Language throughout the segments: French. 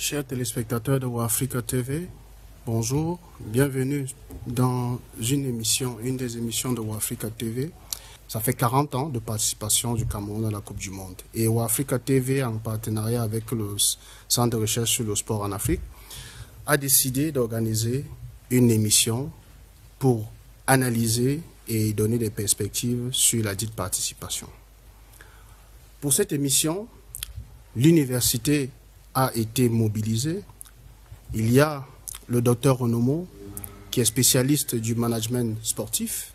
Chers téléspectateurs de WAFrica TV, bonjour, bienvenue dans une des émissions de WAFrica TV. Ça fait 40 ans de participation du Cameroun à la Coupe du Monde. Et WAFrica TV, en partenariat avec le Centre de recherche sur le sport en Afrique, a décidé d'organiser une émission pour analyser et donner des perspectives sur la dite participation. Pour cette émission, l'université a été mobilisée. Il y a le docteur Onomo, qui est spécialiste du management sportif.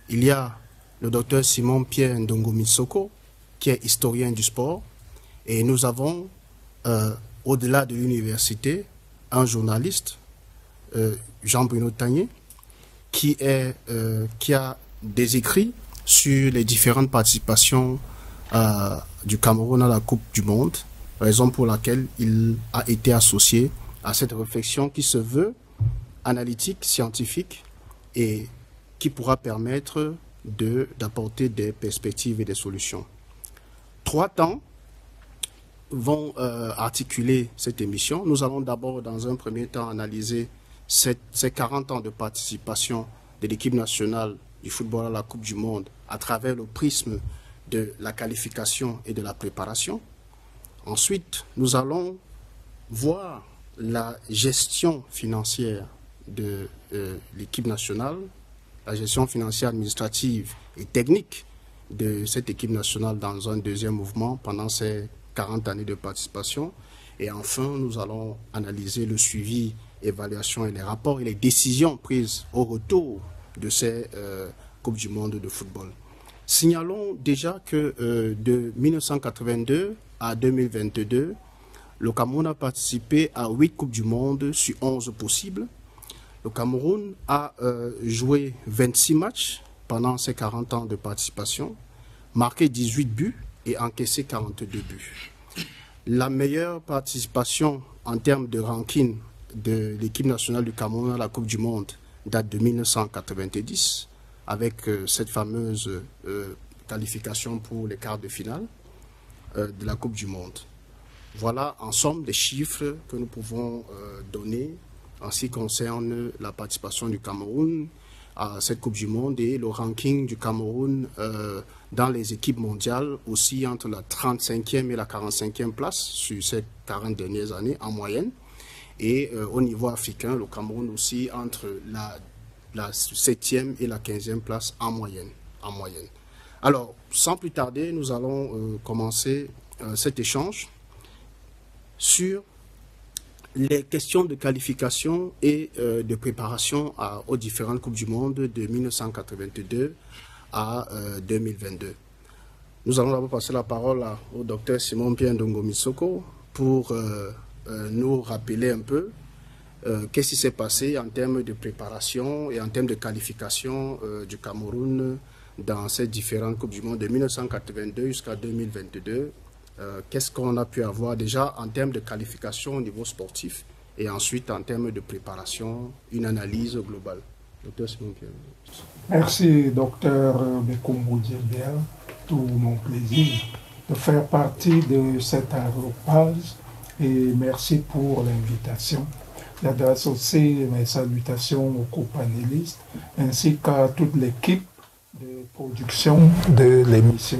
Il y a le docteur Simon-Pierre Ndongo-Mitsoko, qui est historien du sport. Et nous avons, au-delà de l'université, un journaliste, Jean-Bruno Tagné, qui a des écrits sur les différentes participations du Cameroun à la Coupe du Monde, raison pour laquelle il a été associé à cette réflexion qui se veut analytique, scientifique et qui pourra permettre d'apporter des perspectives et des solutions. 3 temps vont articuler cette émission. Nous allons d'abord, dans un premier temps, analyser ces 40 ans de participation de l'équipe nationale du football à la Coupe du Monde à travers le prisme de la qualification et de la préparation. Ensuite, nous allons voir la gestion financière de l'équipe nationale, la gestion financière, administrative et technique de cette équipe nationale dans un deuxième mouvement pendant ces 40 années de participation. Et enfin, nous allons analyser le suivi, évaluation et les rapports et les décisions prises au retour de ces Coupes du Monde de football. Signalons déjà que de 1982 à 2022, le Cameroun a participé à 8 Coupes du Monde sur 11 possibles. Le Cameroun a joué 26 matchs pendant ces 40 ans de participation, marqué 18 buts et encaissé 42 buts. La meilleure participation en termes de ranking de l'équipe nationale du Cameroun à la Coupe du Monde date de 1990, avec cette fameuse qualification pour les quarts de finale de la Coupe du Monde. Voilà en somme des chiffres que nous pouvons donner en ce qui concerne la participation du Cameroun à cette Coupe du Monde et le ranking du Cameroun dans les équipes mondiales aussi entre la 35e et la 45e place sur ces 40 dernières années en moyenne. Et au niveau africain, le Cameroun aussi entre la 7e et la 15e place en moyenne. Alors, sans plus tarder, nous allons commencer cet échange sur les questions de qualification et de préparation aux différentes Coupes du Monde de 1982 à 2022. Nous allons d'abord passer la parole au docteur Simon-Pierre Ndongo-Mitsoko pour nous rappeler un peu qu'est-ce qui s'est passé en termes de préparation et en termes de qualification du Cameroun dans ces différentes Coupes du Monde de 1982 jusqu'à 2022. Qu'est-ce qu'on a pu avoir déjà en termes de qualification au niveau sportif et ensuite en termes de préparation, une analyse globale. Docteur Simon-Pierre. Merci, docteur Bekombo Djebel. Tout mon plaisir de faire partie de cet aéropage et merci pour l'invitation. J'adresse aussi mes salutations aux co-panélistes ainsi qu'à toute l'équipe de production de l'émission.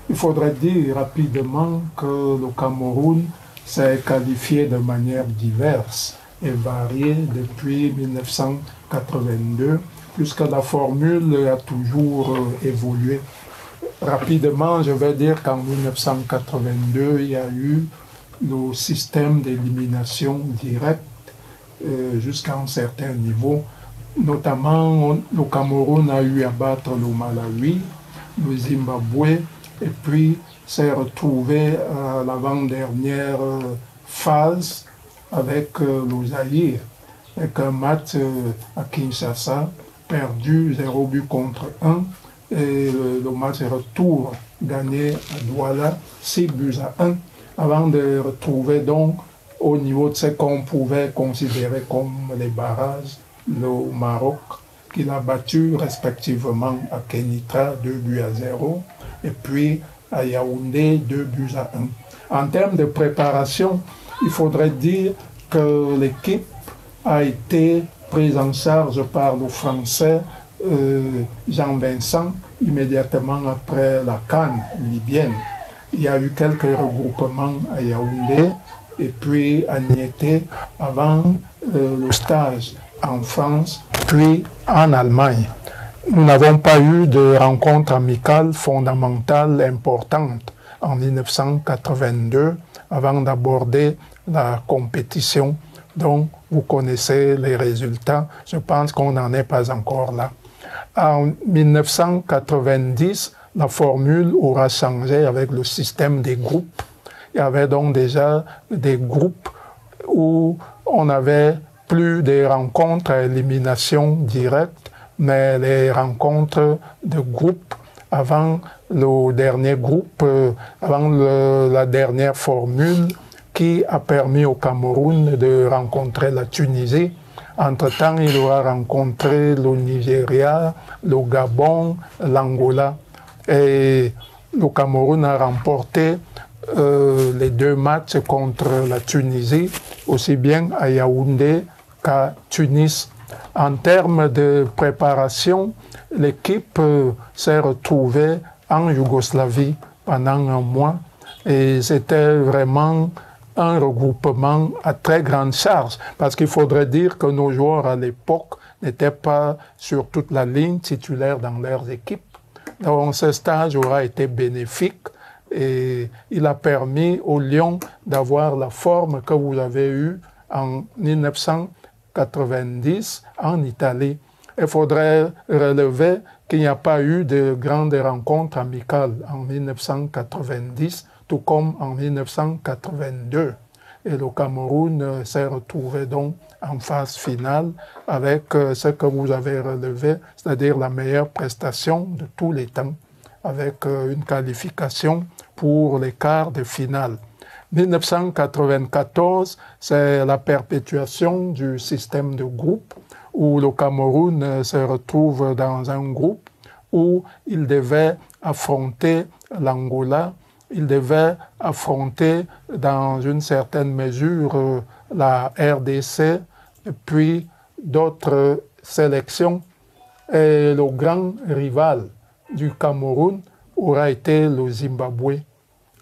Il faudrait dire rapidement que le Cameroun s'est qualifié de manière diverse et variée depuis 1982, puisque la formule a toujours évolué. Rapidement, je vais dire qu'en 1982, il y a eu le système d'élimination directe jusqu'à un certain niveau. Notamment, le Cameroun a eu à battre le Malawi, le Zimbabwe, et puis s'est retrouvé à l'avant-dernière phase avec le Zaïre, avec un match à Kinshasa, perdu 0 but contre 1, et le match retour gagné à Douala 6 buts à 1, avant de retrouver donc au niveau de ce qu'on pouvait considérer comme les barrages, le Maroc, qui l'a battu respectivement à Kenitra 2 buts à 0, et puis à Yaoundé 2 buts à 1. En termes de préparation, il faudrait dire que l'équipe a été prise en charge par le Français Jean-Vincent immédiatement après la CAN libyenne. Il y a eu quelques regroupements à Yaoundé et puis à Niété avant le stage en France, puis en Allemagne. Nous n'avons pas eu de rencontre amicale fondamentale importante en 1982 avant d'aborder la compétition dont vous connaissez les résultats. Je pense qu'on n'en est pas encore là. En 1990, la formule aura changé avec le système des groupes. Il y avait donc déjà des groupes où on avait plus des rencontres à élimination directe, mais les rencontres de groupe avant le dernier groupe, avant la dernière formule qui a permis au Cameroun de rencontrer la Tunisie. Entre-temps, il aura rencontré le Nigeria, le Gabon, l'Angola. Et le Cameroun a remporté les 2 matchs contre la Tunisie, aussi bien à Yaoundé qu'à Tunis. En termes de préparation, l'équipe s'est retrouvée en Yougoslavie pendant un mois et c'était vraiment un regroupement à très grande charge parce qu'il faudrait dire que nos joueurs à l'époque n'étaient pas sur toute la ligne titulaire dans leurs équipes. Donc ce stage aura été bénéfique et il a permis aux Lions d'avoir la forme que vous avez eue en 1990 en Italie. Il faudrait relever qu'il n'y a pas eu de grandes rencontres amicales en 1990, tout comme en 1982. Et le Cameroun s'est retrouvé donc en phase finale avec ce que vous avez relevé, c'est-à-dire la meilleure prestation de tous les temps, avec une qualification pour les quarts de finale. 1994, c'est la perpétuation du système de groupe où le Cameroun se retrouve dans un groupe où il devait affronter l'Angola, il devait affronter dans une certaine mesure la RDC et puis d'autres sélections. Et le grand rival du Cameroun aura été le Zimbabwe.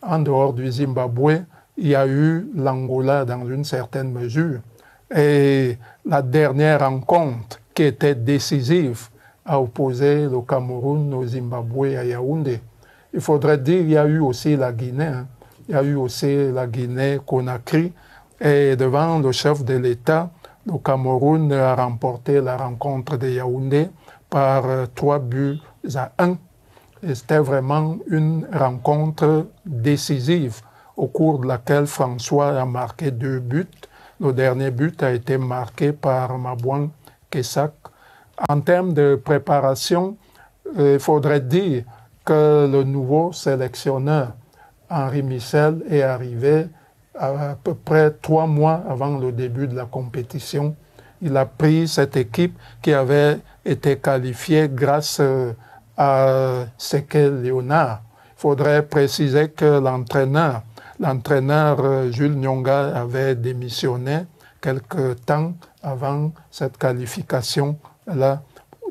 En dehors du Zimbabwe, il y a eu l'Angola dans une certaine mesure. Et la dernière rencontre qui était décisive a opposé le Cameroun au Zimbabwe à Yaoundé. Il faudrait dire qu'il y a eu aussi la Guinée. Hein. Il y a eu aussi la Guinée-Conakry. Et devant le chef de l'État, le Cameroun a remporté la rencontre de Yaoundé par 3-1. Et c'était vraiment une rencontre décisive au cours de laquelle François a marqué 2 buts. Le dernier but a été marqué par Mabouan Kessak. En termes de préparation, il faudrait dire que le nouveau sélectionneur, Henri Michel, est arrivé à peu près 3 mois avant le début de la compétition. Il a pris cette équipe qui avait été qualifiée grâce à Sekel Léonard. Il faudrait préciser que l'entraîneur Jules Nyonga avait démissionné quelque temps avant cette qualification-là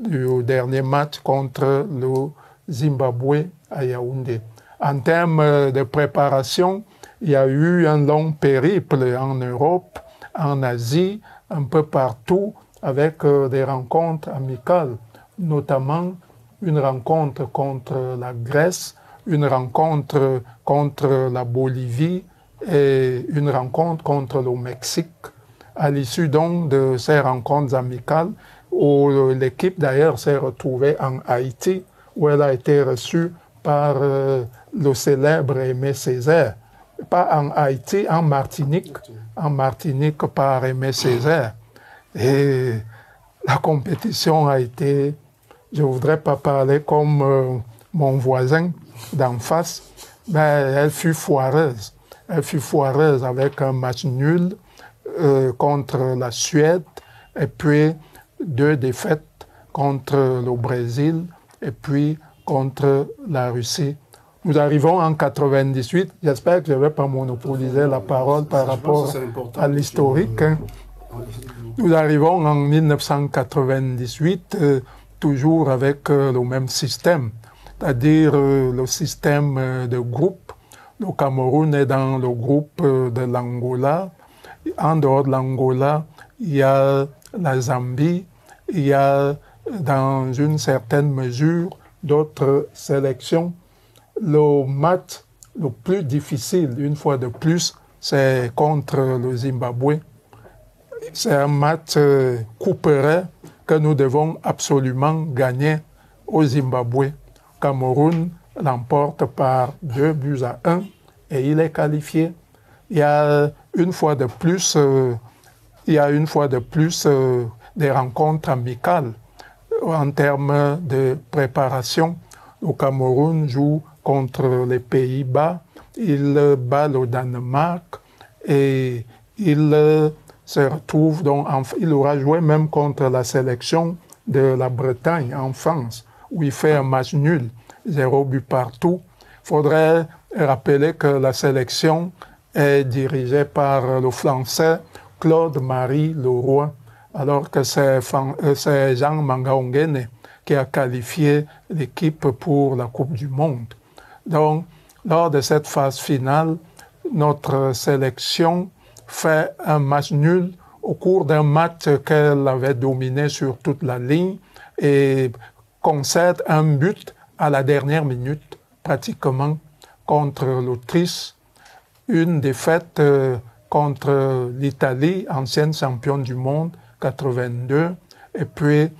du dernier match contre le Zimbabwe à Yaoundé. En termes de préparation, il y a eu un long périple en Europe, en Asie, un peu partout, avec des rencontres amicales, notamment une rencontre contre la Grèce, une rencontre contre la Bolivie et une rencontre contre le Mexique. À l'issue donc de ces rencontres amicales, où l'équipe d'ailleurs s'est retrouvée en Haïti, où elle a été reçue par le célèbre Aimé Césaire. Pas en Haïti, en Martinique par Aimé Césaire. Et la compétition a été, je ne voudrais pas parler comme mon voisin d'en face, mais elle fut foireuse. Elle fut foireuse avec un match nul contre la Suède et puis 2 défaites contre le Brésil et puis contre la Russie. Nous arrivons en 98. J'espère que je ne vais pas monopoliser la parole par rapport à l'historique. Nous arrivons en 1998, toujours avec le même système, c'est-à-dire le système de groupe. Le Cameroun est dans le groupe de l'Angola. En dehors de l'Angola, il y a la Zambie, il y a dans une certaine mesure d'autres sélections. Le match le plus difficile, une fois de plus, c'est contre le Zimbabwe. C'est un match couperet que nous devons absolument gagner au Zimbabwe. Cameroun l'emporte par 2-1 et il est qualifié. Il y a une fois de plus, des rencontres amicales en termes de préparation. Le Cameroun joue contre les Pays-Bas, il bat le Danemark et il se retrouve donc, il aura joué même contre la sélection de la Bretagne en France, où il fait un match nul, 0 but partout. Il faudrait rappeler que la sélection est dirigée par le Français Claude-Marie Leroy, alors que c'est Jean Mangaongene qui a qualifié l'équipe pour la Coupe du Monde. Donc, lors de cette phase finale, notre sélection fait un match nul au cours d'un match qu'elle avait dominé sur toute la ligne et concède un but à la dernière minute, pratiquement, contre l'Autriche. Une défaite contre l'Italie, ancienne championne du monde, 82, et puis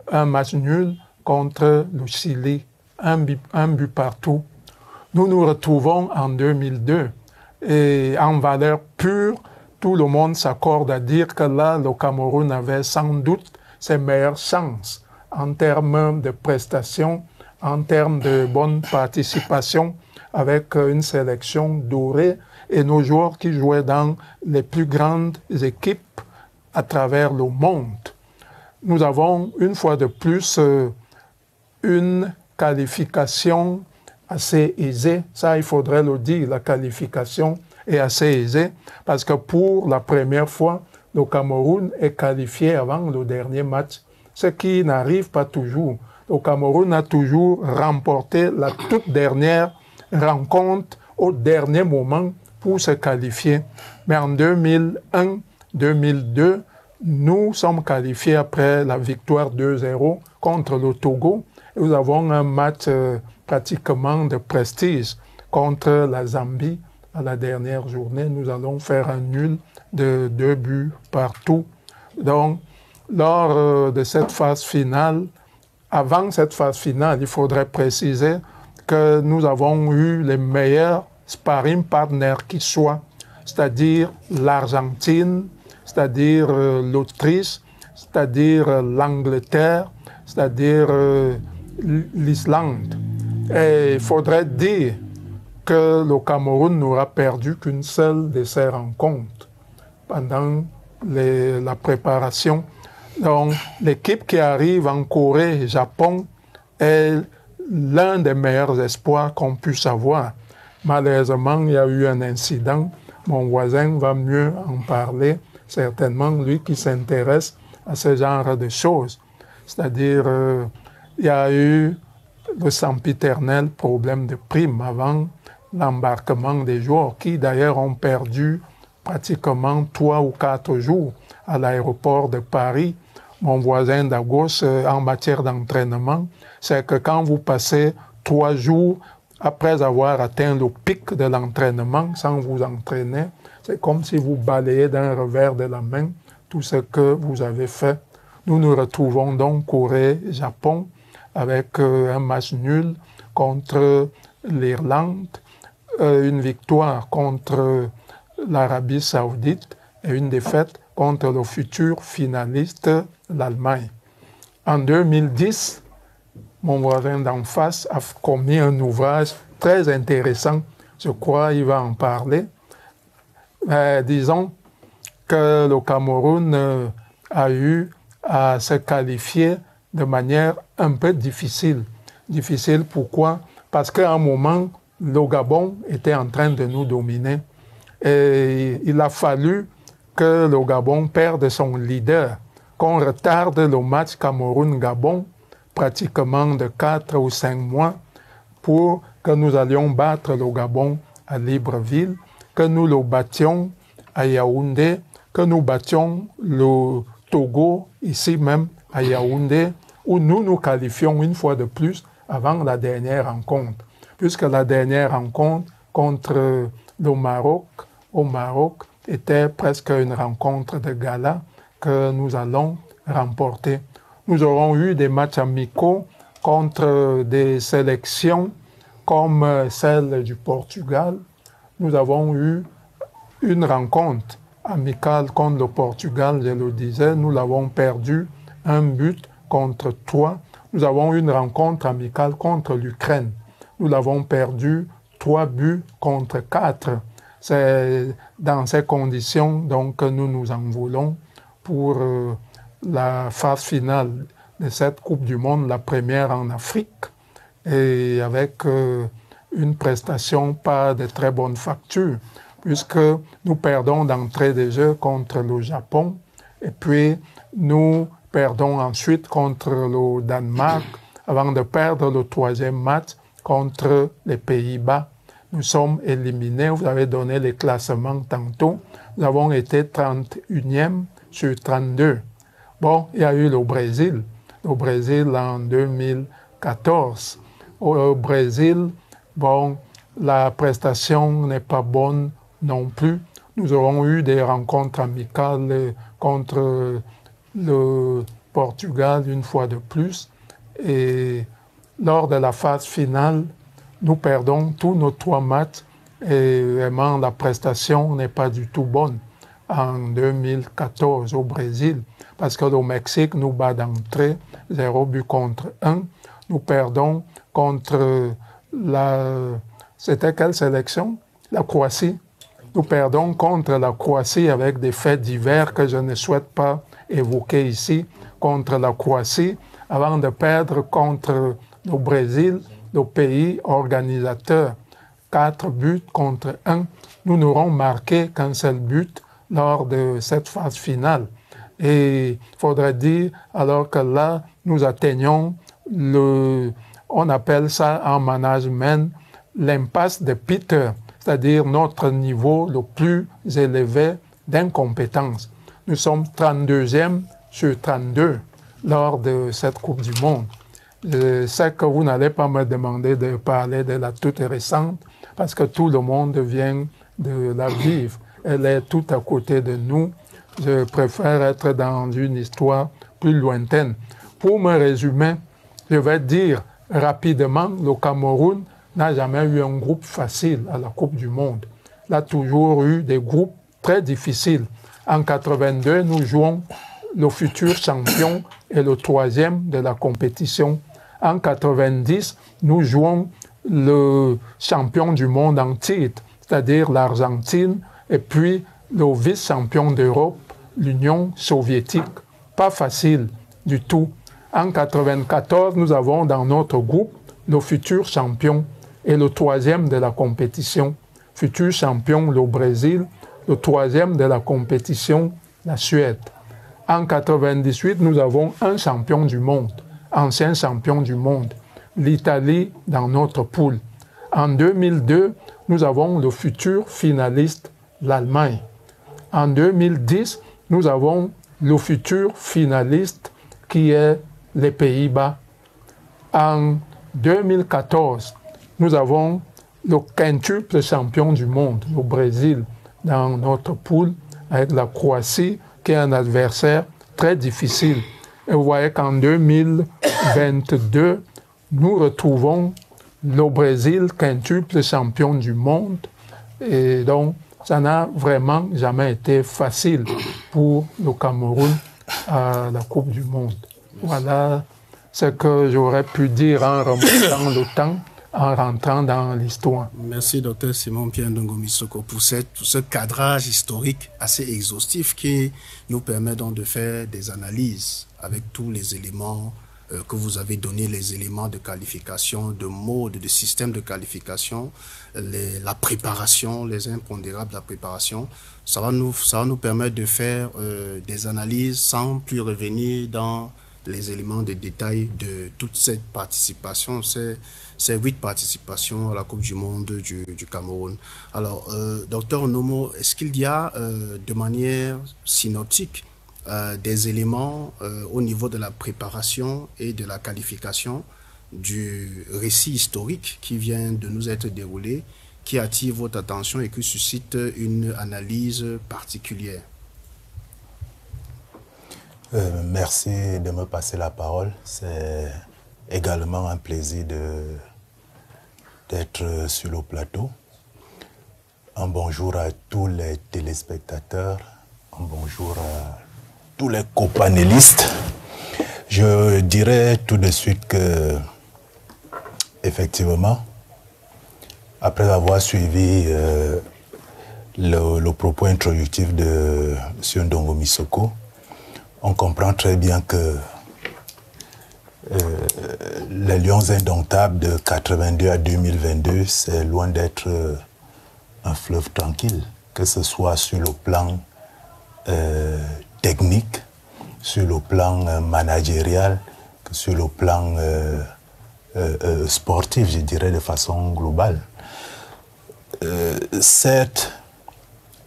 un match nul contre le Chili, un but partout. Nous nous retrouvons en 2002 et en valeur pure, tout le monde s'accorde à dire que là, le Cameroun avait sans doute ses meilleures chances en termes de prestations, en termes de bonne participation, avec une sélection dorée et nos joueurs qui jouaient dans les plus grandes équipes à travers le monde. Nous avons une fois de plus une qualification assez aisée. Ça, il faudrait le dire, la qualification est assez aisée parce que pour la première fois, le Cameroun est qualifié avant le dernier match, ce qui n'arrive pas toujours. Le Cameroun a toujours remporté la toute dernière rencontre au dernier moment pour se qualifier. Mais en 2001-2002, nous sommes qualifiés après la victoire 2-0 contre le Togo. Nous avons un match pratiquement de prestige contre la Zambie. À la dernière journée, nous allons faire un nul de 2 buts partout. Donc, lors de cette phase finale, avant cette phase finale, il faudrait préciser que nous avons eu les meilleurs sparring partners qui soient, c'est-à-dire l'Argentine, c'est-à-dire l'Autriche, c'est-à-dire l'Angleterre, c'est-à-dire l'Islande. Et il faudrait dire que le Cameroun n'aura perdu qu'une seule de ces rencontres pendant la préparation. Donc, l'équipe qui arrive en Corée et Japon est l'un des meilleurs espoirs qu'on puisse avoir. Malheureusement, il y a eu un incident. Mon voisin va mieux en parler, certainement, lui qui s'intéresse à ce genre de choses. C'est-à-dire, il y a eu le sempiternel problème de prime avant l'embarquement des joueurs, qui d'ailleurs ont perdu pratiquement 3 ou 4 jours à l'aéroport de Paris. Mon voisin d'à gauche, en matière d'entraînement, c'est que quand vous passez 3 jours après avoir atteint le pic de l'entraînement sans vous entraîner, c'est comme si vous balayez d'un revers de la main tout ce que vous avez fait. Nous nous retrouvons donc Corée-Japon avec un match nul contre l'Irlande, une victoire contre l'Arabie Saoudite et une défaite contre le futur finaliste, l'Allemagne. En 2010, mon voisin d'en face a commis un ouvrage très intéressant. Je crois qu'il va en parler. Disons que le Cameroun a eu à se qualifier de manière un peu difficile. Difficile pourquoi? Parce qu'à un moment, le Gabon était en train de nous dominer. Et il a fallu que le Gabon perde son leader, qu'on retarde le match Cameroun-Gabon pratiquement de 4 ou 5 mois pour que nous allions battre le Gabon à Libreville, que nous le battions à Yaoundé, que nous battions le Togo ici même à Yaoundé, où nous nous qualifions une fois de plus avant la dernière rencontre. Puisque la dernière rencontre contre le Maroc, au Maroc, était presque une rencontre de gala que nous allons remporter. Nous aurons eu des matchs amicaux contre des sélections comme celle du Portugal. Nous avons eu une rencontre amicale contre le Portugal, je le disais, nous l'avons perdu 1-3. Nous avons eu une rencontre amicale contre l'Ukraine. Nous l'avons perdu 3-4. C'est dans ces conditions donc, que nous nous en voulons pour la phase finale de cette Coupe du Monde, la première en Afrique, et avec une prestation pas de très bonne facture, puisque nous perdons d'entrée de jeu contre le Japon, et puis nous perdons ensuite contre le Danemark, avant de perdre le 3e match contre les Pays-Bas. Nous sommes éliminés, vous avez donné les classements tantôt, nous avons été 31e sur 32. Bon, il y a eu le Brésil en 2014. Au Brésil, bon, la prestation n'est pas bonne non plus. Nous aurons eu des rencontres amicales contre le Portugal une fois de plus. Et lors de la phase finale, nous perdons tous nos 3 matchs et vraiment la prestation n'est pas du tout bonne en 2014 au Brésil. Parce que le Mexique nous bat d'entrée 0-1. Nous perdons contre c'était quelle sélection? La Croatie. Nous perdons contre la Croatie avec des faits divers que je ne souhaite pas évoquer ici. Contre la Croatie, avant de perdre contre le Brésil, le pays organisateur. 4-1. Nous n'aurons marqué qu'un seul but lors de cette phase finale. Et il faudrait dire alors que là, nous atteignons on appelle ça en management l'impasse de Peter, c'est-à-dire notre niveau le plus élevé d'incompétence. Nous sommes 32e sur 32 lors de cette Coupe du Monde. Je sais que vous n'allez pas me demander de parler de la toute récente parce que tout le monde vient de la vivre. Elle est tout à côté de nous. Je préfère être dans une histoire plus lointaine. Pour me résumer, je vais dire rapidement, le Cameroun n'a jamais eu un groupe facile à la Coupe du Monde. Il a toujours eu des groupes très difficiles. En 82, nous jouons le futur champion et le 3e de la compétition. En 90, nous jouons le champion du monde en titre, c'est-à-dire l'Argentine, et puis le vice-champion d'Europe, l'Union soviétique. Pas facile du tout. En 94, nous avons dans notre groupe le futur champion et le 3e de la compétition. Futur champion, le Brésil, le 3e de la compétition, la Suède. En 98, nous avons un champion du monde, ancien champion du monde, l'Italie dans notre poule. En 2002, nous avons le futur finaliste, l'Allemagne. En 2010, nous avons le futur finaliste qui est les Pays-Bas. En 2014, nous avons le quintuple champion du monde, le Brésil, dans notre poule, avec la Croatie, qui est un adversaire très difficile. Et vous voyez qu'en 2022, nous retrouvons le Brésil, quintuple champion du monde. Et donc, ça n'a vraiment jamais été facile pour le Cameroun à la Coupe du Monde. Voilà ce que j'aurais pu dire en remontant le temps, en rentrant dans l'histoire. Merci, Dr Simon-Pierre Ndongo-Missoko, pour ce cadrage historique assez exhaustif qui nous permet donc de faire des analyses avec tous les éléments que vous avez donné les éléments de qualification, de mode, de système de qualification, la préparation, les impondérables de la préparation. Ça va nous permettre de faire des analyses sans plus revenir dans les éléments de détail de toute cette participation, ces 8 participations à la Coupe du Monde du Cameroun. Alors, docteur Nomo, est-ce qu'il y a de manière synoptique des éléments au niveau de la préparation et de la qualification du récit historique qui vient de nous être déroulé, qui attire votre attention et qui suscite une analyse particulière? Merci de me passer la parole. C'est également un plaisir d'être sur le plateau. Un bonjour à tous les téléspectateurs, un bonjour à tous les copanélistes. Je dirais tout de suite que, effectivement, après avoir suivi le propos introductif de M. Ndongo Missoko, on comprend très bien que les Lions indomptables de 82 à 2022, c'est loin d'être un fleuve tranquille, que ce soit sur le plan technique, sur le plan managérial, que sur le plan sportif, je dirais de façon globale. Certes,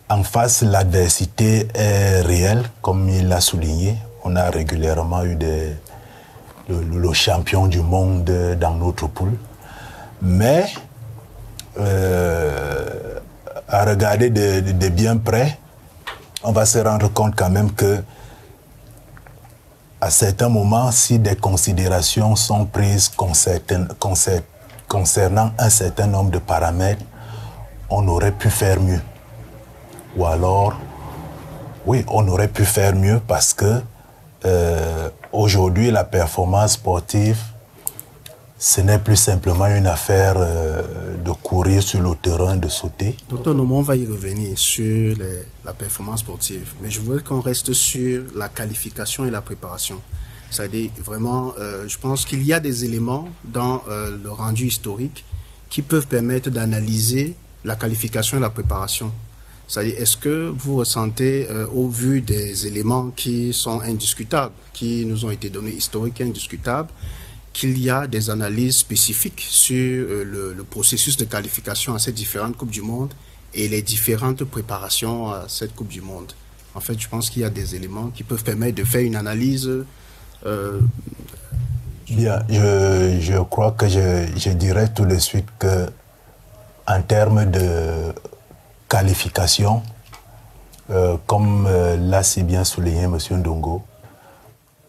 en face, l'adversité est réelle, comme il l'a souligné. On a régulièrement eu le champion du monde dans notre poule. Mais, à regarder de bien près, on va se rendre compte quand même que, à certains moments, si des considérations sont prises concernant un certain nombre de paramètres, on aurait pu faire mieux. Ou alors, oui, on aurait pu faire mieux parce que aujourd'hui, la performance sportive, ce n'est plus simplement une affaire de courir sur le terrain, de sauter. Docteur Nomo, on va y revenir sur la performance sportive, mais je voudrais qu'on reste sur la qualification et la préparation. C'est-à-dire, vraiment, je pense qu'il y a des éléments dans le rendu historique qui peuvent permettre d'analyser la qualification et la préparation. C'est-à-dire, est-ce que vous ressentez, au vu des éléments qui sont indiscutables, qui nous ont été donnés, historiques et indiscutables, qu'il y a des analyses spécifiques sur le processus de qualification à ces différentes Coupes du Monde et les différentes préparations à cette Coupe du Monde? En fait, je pense qu'il y a des éléments qui peuvent permettre de faire une analyse. Bien, je crois que je dirais tout de suite que, en termes de qualification, comme l'a si bien souligné M. Ndongo,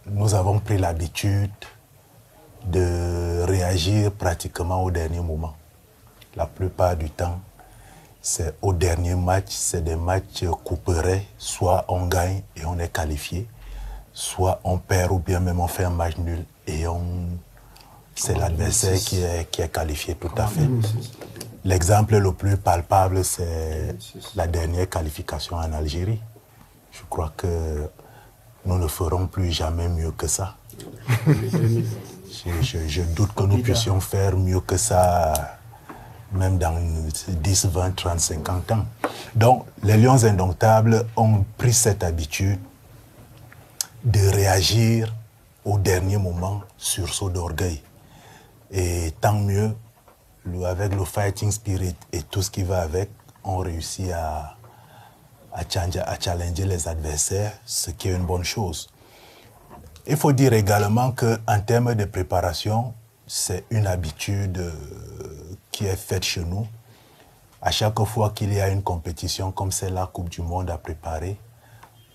nous avons pris l'habitude de réagir pratiquement au dernier moment. La plupart du temps, c'est au dernier match, c'est des matchs couperets, soit on gagne et on est qualifié, soit on perd ou bien même on fait un match nul et c'est l'adversaire qui est qualifié tout à fait. L'exemple le plus palpable, c'est la dernière qualification en Algérie. Je crois que nous ne ferons plus jamais mieux que ça. Je doute que nous puissions faire mieux que ça, même dans 10, 20, 30, 50 ans. Donc, les Lions indomptables ont pris cette habitude de réagir au dernier moment, sursaut d'orgueil. Et tant mieux, avec le fighting spirit et tout ce qui va avec, on réussit à challenger les adversaires, ce qui est une bonne chose. Il faut dire également qu'en termes de préparation, c'est une habitude qui est faite chez nous. À chaque fois qu'il y a une compétition comme c'est la Coupe du Monde à préparer,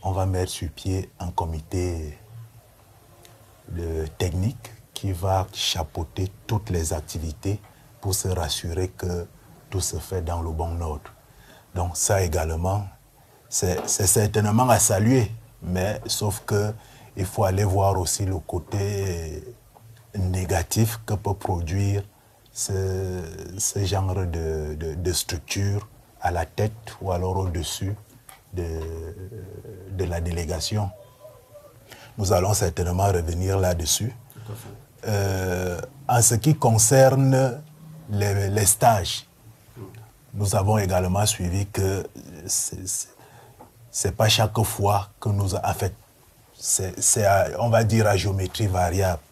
on va mettre sur pied un comité technique qui va chapeauter toutes les activités pour se rassurer que tout se fait dans le bon ordre. Donc ça également, c'est certainement à saluer, mais sauf que il faut aller voir aussi le côté négatif que peut produire ce genre de structure à la tête ou alors au-dessus de la délégation. Nous allons certainement revenir là-dessus. En ce qui concerne les stages, nous avons également suivi que c'est pas chaque fois que nous... En fait, c'est on va dire à géométrie variable.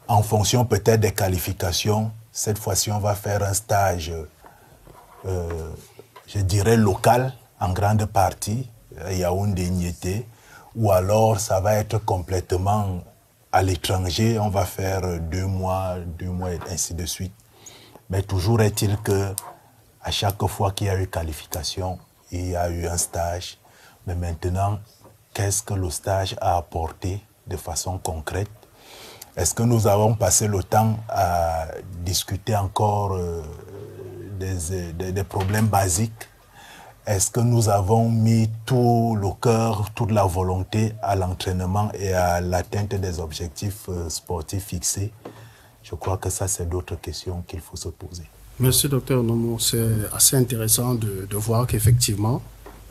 En fonction peut-être des qualifications, cette fois-ci on va faire un stage, je dirais local, en grande partie, Yaoundé, Niété, ou alors ça va être complètement à l'étranger, on va faire 2 mois et ainsi de suite. Mais toujours est-il que à chaque fois qu'il y a eu qualification, il y a eu un stage. Mais maintenant, qu'est-ce que le stage a apporté de façon concrète? Est-ce que nous avons passé le temps à discuter encore des problèmes basiques? Est-ce que nous avons mis tout le cœur, toute la volonté à l'entraînement et à l'atteinte des objectifs sportifs fixés? Je crois que ça, c'est d'autres questions qu'il faut se poser. Merci, docteur Nomo. C'est assez intéressant de voir qu'effectivement,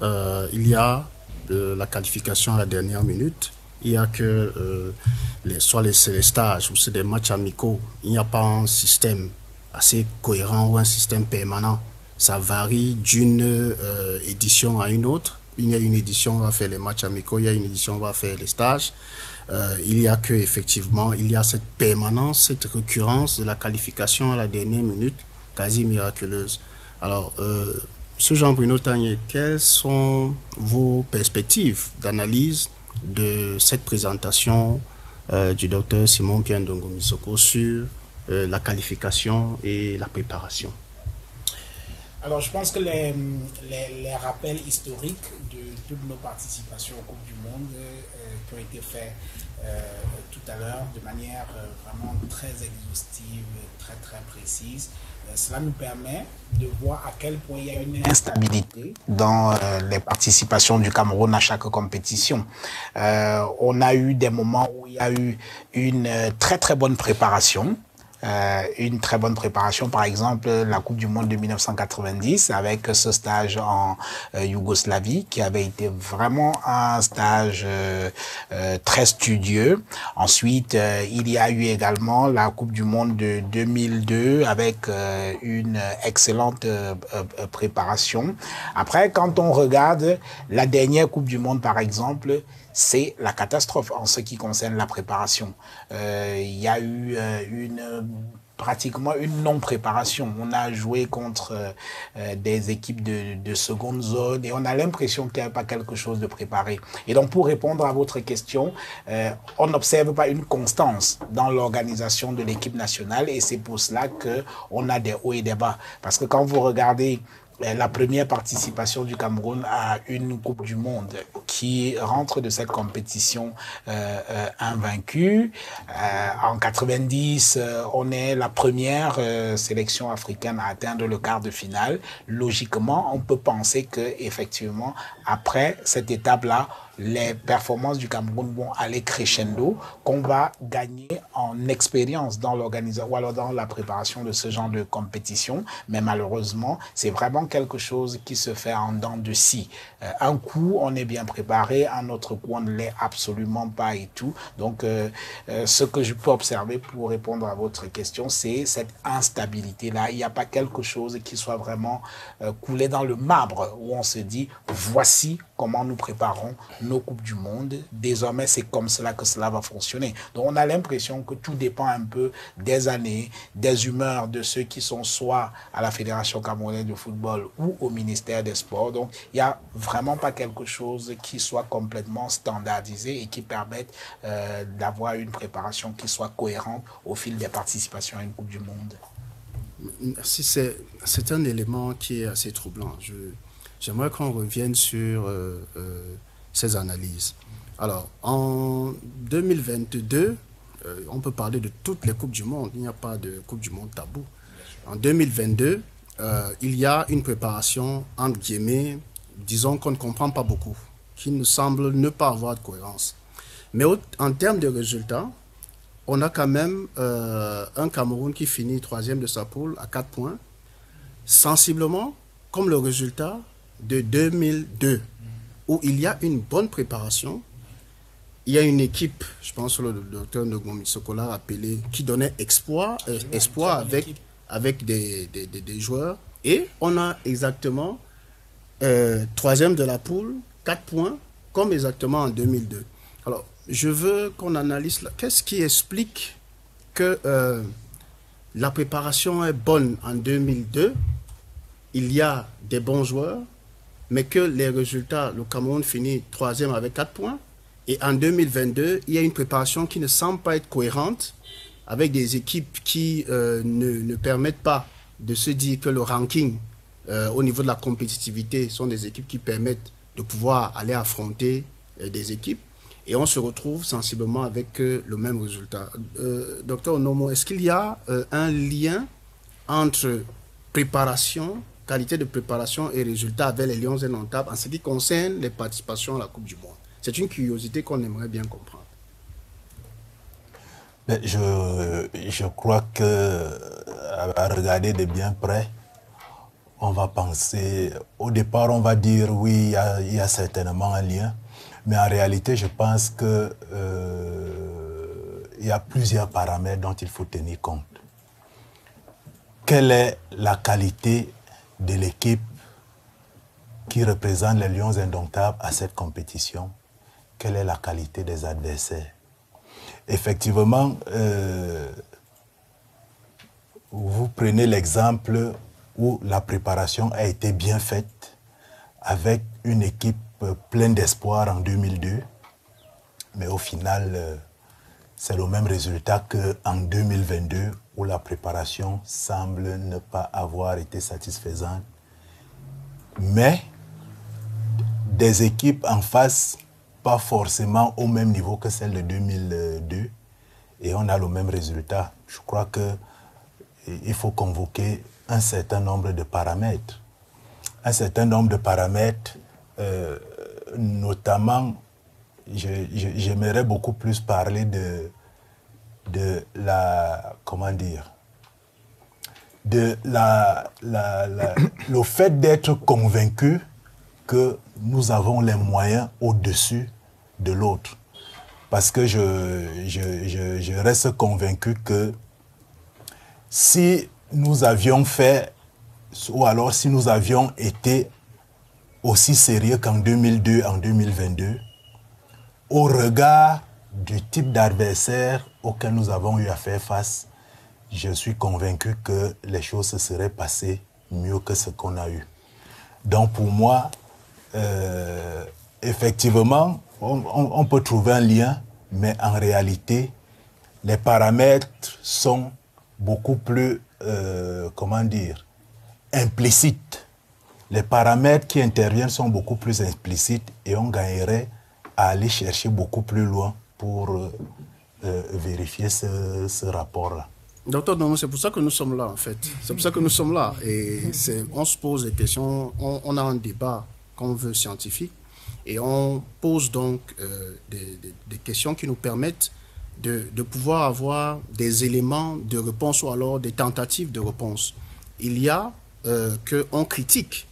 il y a la qualification à la dernière minute. Il y a que soit les stages ou c'est des matchs amicaux. Il n'y a pas un système assez cohérent ou un système permanent. Ça varie d'une édition à une autre. Il y a une édition, on va faire les matchs amicaux. Il y a une édition, on va faire les stages. Il y a que effectivement, il y a cette permanence, cette récurrence de la qualification à la dernière minute, quasi miraculeuse. Alors, M. Jean-Bruno Tanier, quelles sont vos perspectives d'analyse de cette présentation du docteur Simon Pierre Ndongo Missoko sur la qualification et la préparation? Alors, je pense que les rappels historiques de toutes nos participations aux Coupes du Monde qui ont été faits tout à l'heure de manière vraiment très exhaustive, très précise, cela nous permet de voir à quel point il y a une instabilité dans les participations du Cameroun à chaque compétition. On a eu des moments où il y a eu une très bonne préparation. Par exemple la Coupe du Monde de 1990 avec ce stage en Yougoslavie qui avait été vraiment un stage très studieux. Ensuite, il y a eu également la Coupe du Monde de 2002 avec une excellente préparation. Après, quand on regarde la dernière Coupe du Monde, par exemple, c'est la catastrophe en ce qui concerne la préparation. Il y a eu pratiquement une non-préparation. On a joué contre des équipes de seconde zone et on a l'impression qu'il n'y a pas quelque chose de préparé. Et donc, pour répondre à votre question, on n'observe pas une constance dans l'organisation de l'équipe nationale et c'est pour cela qu'on a des hauts et des bas. Parce que quand vous regardez la première participation du Cameroun à une Coupe du Monde qui rentre de cette compétition invaincue. En 90, on est la première sélection africaine à atteindre le quart de finale. Logiquement, on peut penser que effectivement, après cette étape-là, les performances du Cameroun vont aller crescendo, qu'on va gagner en expérience dans l'organisation ou alors dans la préparation de ce genre de compétition. Mais malheureusement, c'est vraiment quelque chose qui se fait en dents de scie. Un coup, on est bien préparé, un autre coup, on ne l'est absolument pas et tout. Donc, ce que je peux observer pour répondre à votre question, c'est cette instabilité-là. Il n'y a pas quelque chose qui soit vraiment coulé dans le marbre où on se dit, voici comment nous préparons nos Coupes du Monde. Désormais, c'est comme cela que cela va fonctionner. Donc, on a l'impression que tout dépend un peu des années, des humeurs de ceux qui sont soit à la Fédération camerounaise de football ou au ministère des Sports. Donc, il n'y a vraiment pas quelque chose qui soit complètement standardisé et qui permette d'avoir une préparation qui soit cohérente au fil des participations à une Coupe du Monde. Merci, c'est un élément qui est assez troublant. J'aimerais qu'on revienne sur ces analyses. Alors, en 2022, on peut parler de toutes les Coupes du Monde. Il n'y a pas de Coupe du Monde tabou. En 2022, il y a une préparation, entre guillemets, disons qu'on ne comprend pas beaucoup, qui nous semble ne pas avoir de cohérence. Mais en termes de résultats, on a quand même un Cameroun qui finit 3e de sa poule à 4 points, sensiblement comme le résultat de 2002, où il y a une bonne préparation, il y a une équipe, je pense que le docteur Ngomi Sokola a appelé, qui donnait espoir avec des joueurs. Et on a exactement 3e de la poule, 4 points, comme exactement en 2002. Alors, je veux qu'on analyse qu'est-ce qui explique que la préparation est bonne en 2002. Il y a des bons joueurs, mais que les résultats, le Cameroun finit 3e avec 4 points. Et en 2022, il y a une préparation qui ne semble pas être cohérente, avec des équipes qui ne permettent pas de se dire que le ranking au niveau de la compétitivité sont des équipes qui permettent de pouvoir aller affronter des équipes. Et on se retrouve sensiblement avec le même résultat. Docteur Onomo, est-ce qu'il y a un lien entre préparation, qualité de préparation et résultats avec les Lions indomptables en ce qui concerne les participations à la Coupe du Monde? C'est une curiosité qu'on aimerait bien comprendre. Mais je crois que à regarder de bien près, on va penser, au départ on va dire oui, il y a certainement un lien, mais en réalité je pense que il y a plusieurs paramètres dont il faut tenir compte. Quelle est la qualité de l'équipe qui représente les Lions indomptables à cette compétition? Quelle est la qualité des adversaires? Effectivement, vous prenez l'exemple où la préparation a été bien faite avec une équipe pleine d'espoir en 2002, mais au final, c'est le même résultat qu'en 2022 où la préparation semble ne pas avoir été satisfaisante. Mais des équipes en face, pas forcément au même niveau que celle de 2002, et on a le même résultat. Je crois qu'il faut convoquer un certain nombre de paramètres. Un certain nombre de paramètres, notamment, j'aimerais beaucoup plus parler de la, comment dire, de le fait d'être convaincu que nous avons les moyens au-dessus de l'autre. Parce que je reste convaincu que si nous avions fait, ou alors si nous avions été aussi sérieux qu'en 2002, en 2022, au regard du type d'adversaire auquel nous avons eu à faire face, je suis convaincu que les choses se seraient passées mieux que ce qu'on a eu. Donc pour moi, effectivement, on peut trouver un lien, mais en réalité, les paramètres sont beaucoup plus, comment dire, implicites. Les paramètres qui interviennent sont beaucoup plus implicites et on gagnerait à aller chercher beaucoup plus loin pour vérifier ce rapport-là. Docteur Nomo, c'est pour ça que nous sommes là, en fait. C'est pour ça que nous sommes là. Et on se pose des questions, on a un débat qu'on veut scientifique, et on pose donc des questions qui nous permettent de pouvoir avoir des éléments de réponse ou alors des tentatives de réponse. Il y a qu'on critique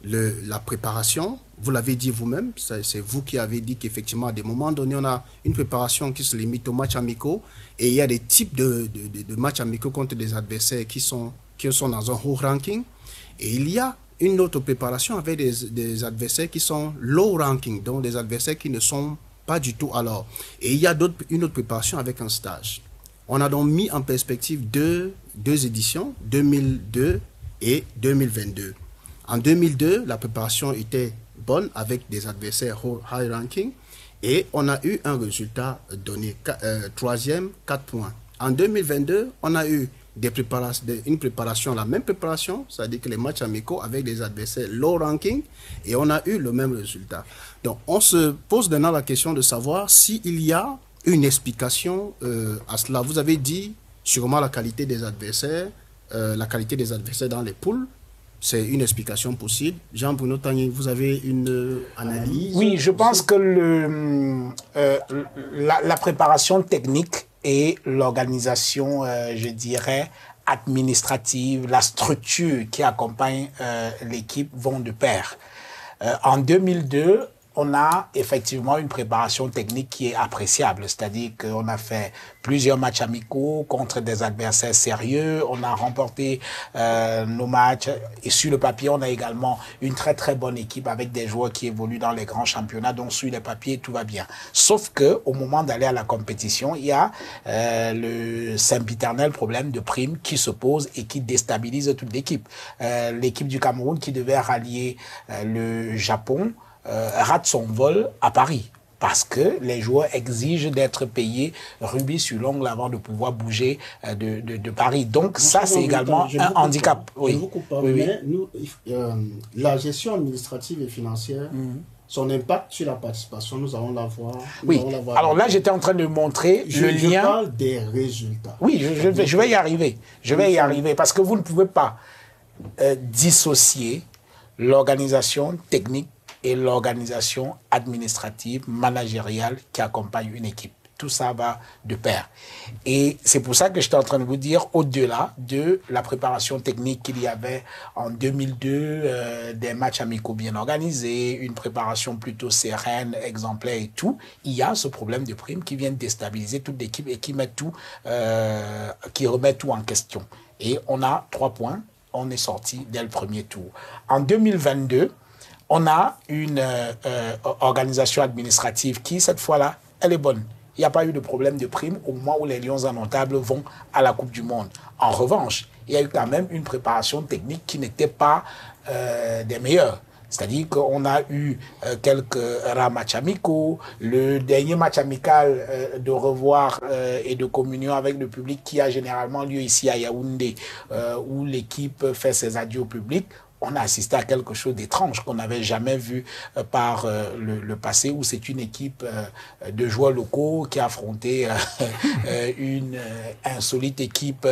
la préparation. Vous l'avez dit vous-même, c'est vous qui avez dit qu'effectivement, à des moments donnés, on a une préparation qui se limite aux matchs amicaux et il y a des types de matchs amicaux contre des adversaires qui sont dans un haut ranking. Et il y a une autre préparation avec des adversaires qui sont low ranking, donc des adversaires qui ne sont pas du tout alors. Et il y a une autre préparation avec un stage. On a donc mis en perspective deux éditions, 2002 et 2022. En 2002, la préparation était bonne avec des adversaires high ranking et on a eu un résultat donné, 3e, 4 points. En 2022, on a eu une préparation, la même préparation, c'est-à-dire que les matchs amicaux avec des adversaires low ranking et on a eu le même résultat. Donc on se pose maintenant la question de savoir s'il y a une explication à cela. Vous avez dit sûrement la qualité des adversaires dans les poules. C'est une explication possible. Jean-Bruno Tagné, vous avez une analyse? Oui, je pense que la préparation technique et l'organisation, je dirais, administrative, la structure qui accompagne l'équipe vont de pair. En 2002, on a effectivement une préparation technique qui est appréciable. C'est-à-dire qu'on a fait plusieurs matchs amicaux contre des adversaires sérieux. On a remporté nos matchs. Et sur le papier, on a également une très très bonne équipe avec des joueurs qui évoluent dans les grands championnats. Donc sur les papiers, tout va bien. Sauf que au moment d'aller à la compétition, il y a le sempiternel problème de primes qui se pose et qui déstabilise toute l'équipe. L'équipe du Cameroun qui devait rallier le Japon rate son vol à Paris parce que les joueurs exigent d'être payés rubis sur l'ongle avant de pouvoir bouger de Paris. Donc ça, c'est également un handicap. Oui. Je vous coupe pas, mais nous, la gestion administrative et financière, son impact sur la participation, nous allons la voir. Oui, alors là, j'étais en train de montrer le lien. Je parle des résultats. Oui, je vais y arriver. Je vais y arriver parce que vous ne pouvez pas dissocier l'organisation technique et l'organisation administrative, managériale qui accompagne une équipe. Tout ça va de pair. Et c'est pour ça que j'étais en train de vous dire, au-delà de la préparation technique qu'il y avait en 2002, des matchs amicaux bien organisés, une préparation plutôt sereine, exemplaire et tout, il y a ce problème de prime qui vient déstabiliser toute l'équipe et qui met tout, qui remet tout en question. Et on a 3 points, on est sorti dès le premier tour. En 2022, on a une organisation administrative qui, cette fois-là, elle est bonne. Il n'y a pas eu de problème de prime au moment où les Lions indomptables vont à la Coupe du Monde. En revanche, il y a eu quand même une préparation technique qui n'était pas des meilleures. C'est-à-dire qu'on a eu quelques rares matchs amicaux. Le dernier match amical de revoir et de communion avec le public qui a généralement lieu ici à Yaoundé, où l'équipe fait ses adieux au public, on a assisté à quelque chose d'étrange qu'on n'avait jamais vu par le passé, où c'est une équipe de joueurs locaux qui a affronté une insolite équipe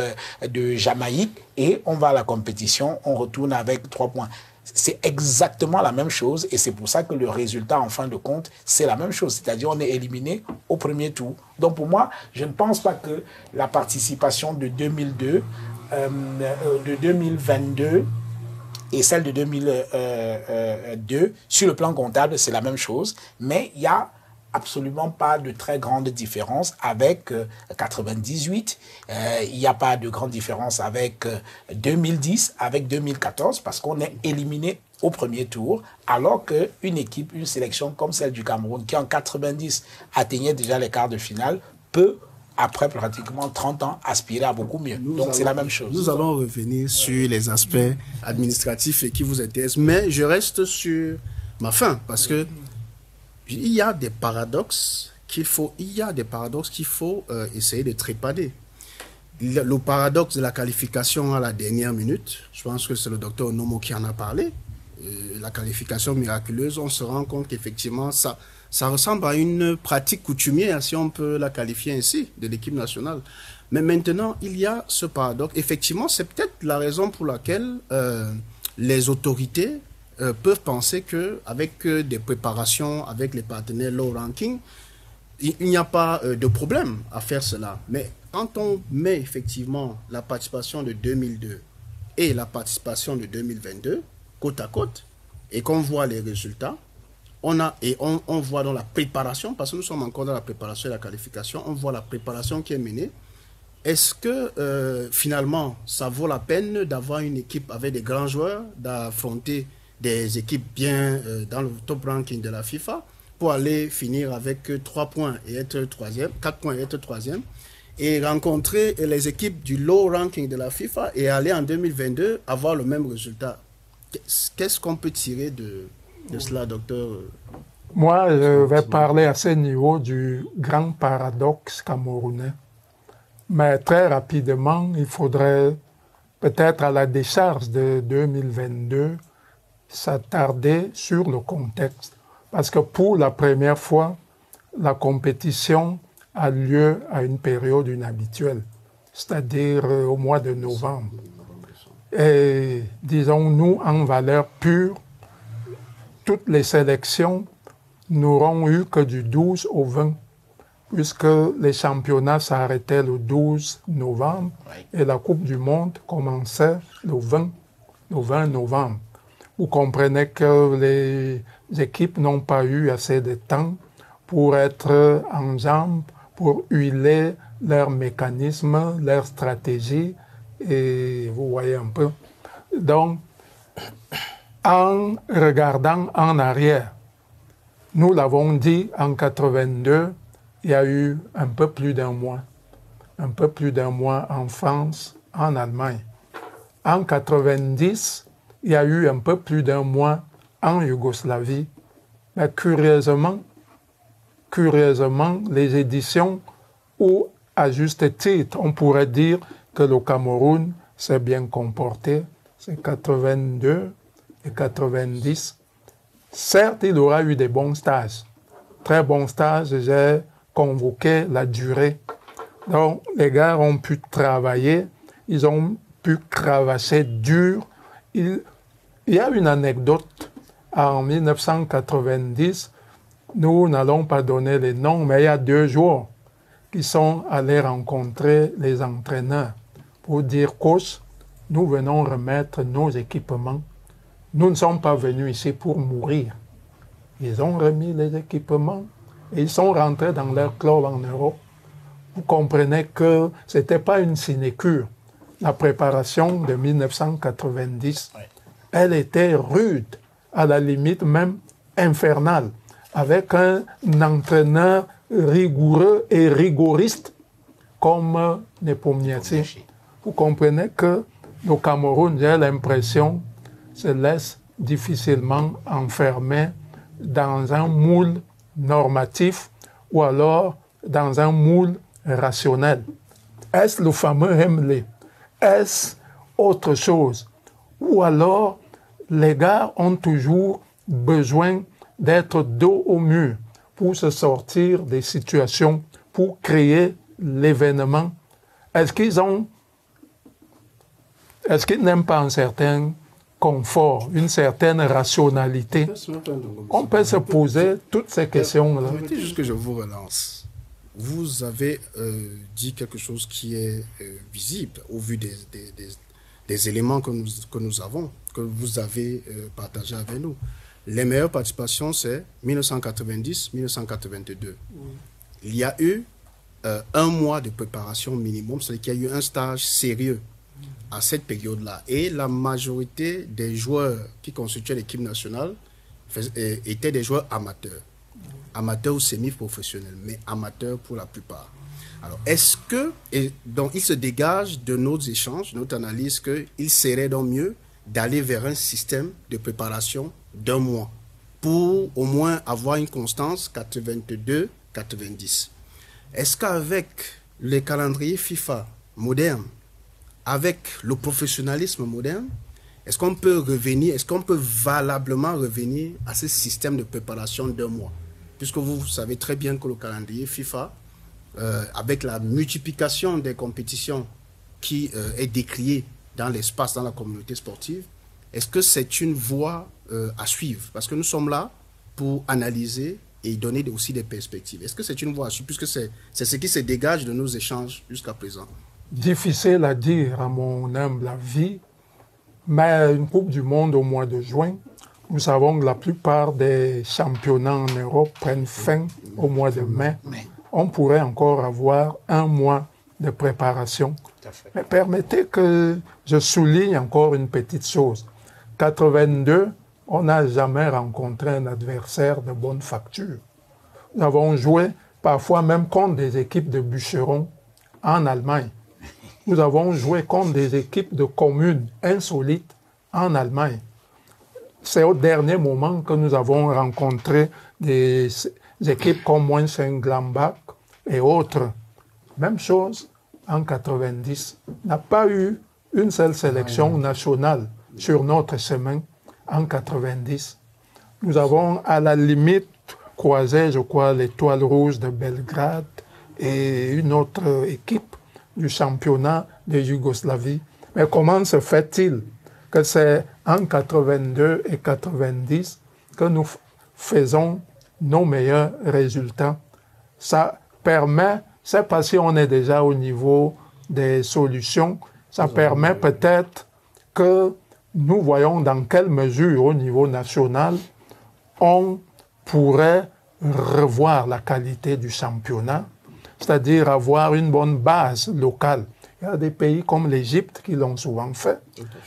de Jamaïque, et on va à la compétition, on retourne avec 3 points. C'est exactement la même chose, et c'est pour ça que le résultat, en fin de compte, c'est la même chose. C'est-à-dire on est éliminé au premier tour. Donc pour moi, je ne pense pas que la participation de 2002, de 2022, et celle de 2002, sur le plan comptable, c'est la même chose, mais il n'y a absolument pas de très grande différence avec 98, il n'y a pas de grande différence avec 2010, avec 2014, parce qu'on est éliminé au premier tour, alors qu'une équipe, une sélection comme celle du Cameroun, qui en 90 atteignait déjà les quarts de finale, peut, après pratiquement 30 ans, aspirer à beaucoup mieux. Donc c'est la même chose. Nous allons revenir sur les aspects administratifs et qui vous intéressent, mais je reste sur ma fin, parce que il y a des paradoxes qu'il faut essayer de trépader. Le paradoxe de la qualification à la dernière minute, je pense que c'est le docteur Onomo qui en a parlé, la qualification miraculeuse, on se rend compte qu'effectivement ça ressemble à une pratique coutumière, si on peut la qualifier ainsi, de l'équipe nationale. Mais maintenant, il y a ce paradoxe. Effectivement, c'est peut-être la raison pour laquelle les autorités peuvent penser qu'avec des préparations avec les partenaires low ranking, il n'y a pas de problème à faire cela. Mais quand on met effectivement la participation de 2002 et la participation de 2022 côte à côte, et qu'on voit les résultats, on voit dans la préparation, parce que nous sommes encore dans la préparation et la qualification, on voit la préparation qui est menée. Est-ce que finalement, ça vaut la peine d'avoir une équipe avec des grands joueurs, d'affronter des équipes bien dans le top ranking de la FIFA, pour aller finir avec 3 points et être troisième, 4 points et être troisième, et rencontrer les équipes du low ranking de la FIFA et aller en 2022 avoir le même résultat? Qu'est-ce qu'on peut tirer de cela, docteur? Moi, je vais parler à ce niveau du grand paradoxe camerounais. Mais très rapidement, il faudrait peut-être à la décharge de 2022 s'attarder sur le contexte. Parce que pour la première fois, la compétition a lieu à une période inhabituelle, c'est-à-dire au mois de novembre. Et disons-nous, en valeur pure, toutes les sélections n'auront eu que du 12 au 20, puisque les championnats s'arrêtaient le 12 novembre et la Coupe du Monde commençait le 20 novembre. Vous comprenez que équipes n'ont pas eu assez de temps pour être en jambes, pour huiler leurs mécanismes, leurs stratégies, et vous voyez un peu. Donc, en regardant en arrière, nous l'avons dit, en 82, il y a eu un peu plus d'un mois en France, en Allemagne. En 90, il y a eu un peu plus d'un mois en Yougoslavie. Mais curieusement, les éditions où, à juste titre, on pourrait dire que le Cameroun s'est bien comporté, c'est 82 et 90. Certes, il aura eu des bons stages, très bons stages, j'ai convoqué la durée. Donc, les gars ont pu travailler, ils ont pu crevasser dur. Il y a une anecdote, en 1990, nous n'allons pas donner les noms, mais il y a 2 joueurs qui sont allés rencontrer les entraîneurs pour dire « Coach, nous venons remettre nos équipements. Nous ne sommes pas venus ici pour mourir. » Ils ont remis les équipements et ils sont rentrés dans leur club en Europe. Vous comprenez que ce n'était pas une sinécure. La préparation de 1990, elle était rude, à la limite même infernale, avec un entraîneur rigoureux et rigoriste comme Nepomniachtchi. Vous comprenez que le Cameroun, j'ai l'impression, se laisse difficilement enfermer dans un moule normatif ou alors dans un moule rationnel. Est-ce le fameux Hemley? Est-ce autre chose? Ou alors, les gars ont toujours besoin d'être dos au mur pour se sortir des situations, pour créer l'événement. Est-ce qu'ils n'aiment pas un certain confort, une certaine rationalité? On peut se poser toutes ces questions-là. Permettez juste que je vous relance. Vous avez dit quelque chose qui est visible au vu des éléments que nous avons, que vous avez partagé avec nous. Les meilleures participations, c'est 1990-1982. Il y a eu un mois de préparation minimum, c'est-à-dire qu'il y a eu un stage sérieux à cette période-là. Et la majorité des joueurs qui constituaient l'équipe nationale étaient des joueurs amateurs. Amateurs ou semi-professionnels, mais amateurs pour la plupart. Alors, est-ce que, et donc il se dégage de nos échanges, de notre analyse, qu'il serait donc mieux d'aller vers un système de préparation d'un mois pour au moins avoir une constance 82-90. Est-ce qu'avec les calendriers FIFA modernes, avec le professionnalisme moderne, est-ce qu'on peut revenir, est-ce qu'on peut valablement revenir à ce système de préparation d'un mois? Puisque vous savez très bien que le calendrier FIFA, avec la multiplication des compétitions qui est décriée dans l'espace, dans la communauté sportive, est-ce que c'est une voie à suivre? Parce que nous sommes là pour analyser et donner aussi des perspectives. Est-ce que c'est une voie à suivre, puisque c'est ce qui se dégage de nos échanges jusqu'à présent? Difficile à dire à mon humble avis, mais une Coupe du Monde au mois de juin, nous savons que la plupart des championnats en Europe prennent fin au mois de mai. On pourrait encore avoir un mois de préparation. Mais permettez que je souligne encore une petite chose. 82, on n'a jamais rencontré un adversaire de bonne facture. Nous avons joué parfois même contre des équipes de bûcherons en Allemagne. Nous avons joué contre des équipes de communes insolites en Allemagne. C'est au dernier moment que nous avons rencontré des équipes comme Mönchengladbach et autres. Même chose en 90. On n'a pas eu une seule sélection nationale sur notre chemin en 90. Nous avons à la limite croisé, je crois, l'Étoile Rouge de Belgrade et une autre équipe du championnat de Yougoslavie. Mais comment se fait-il que c'est en 82 et 90 que nous faisons nos meilleurs résultats? Ça permet, c'est pas si on est déjà au niveau des solutions, ça permet peut-être que nous voyons dans quelle mesure au niveau national on pourrait revoir la qualité du championnat, c'est-à-dire avoir une bonne base locale. Il y a des pays comme l'Égypte qui l'ont souvent fait,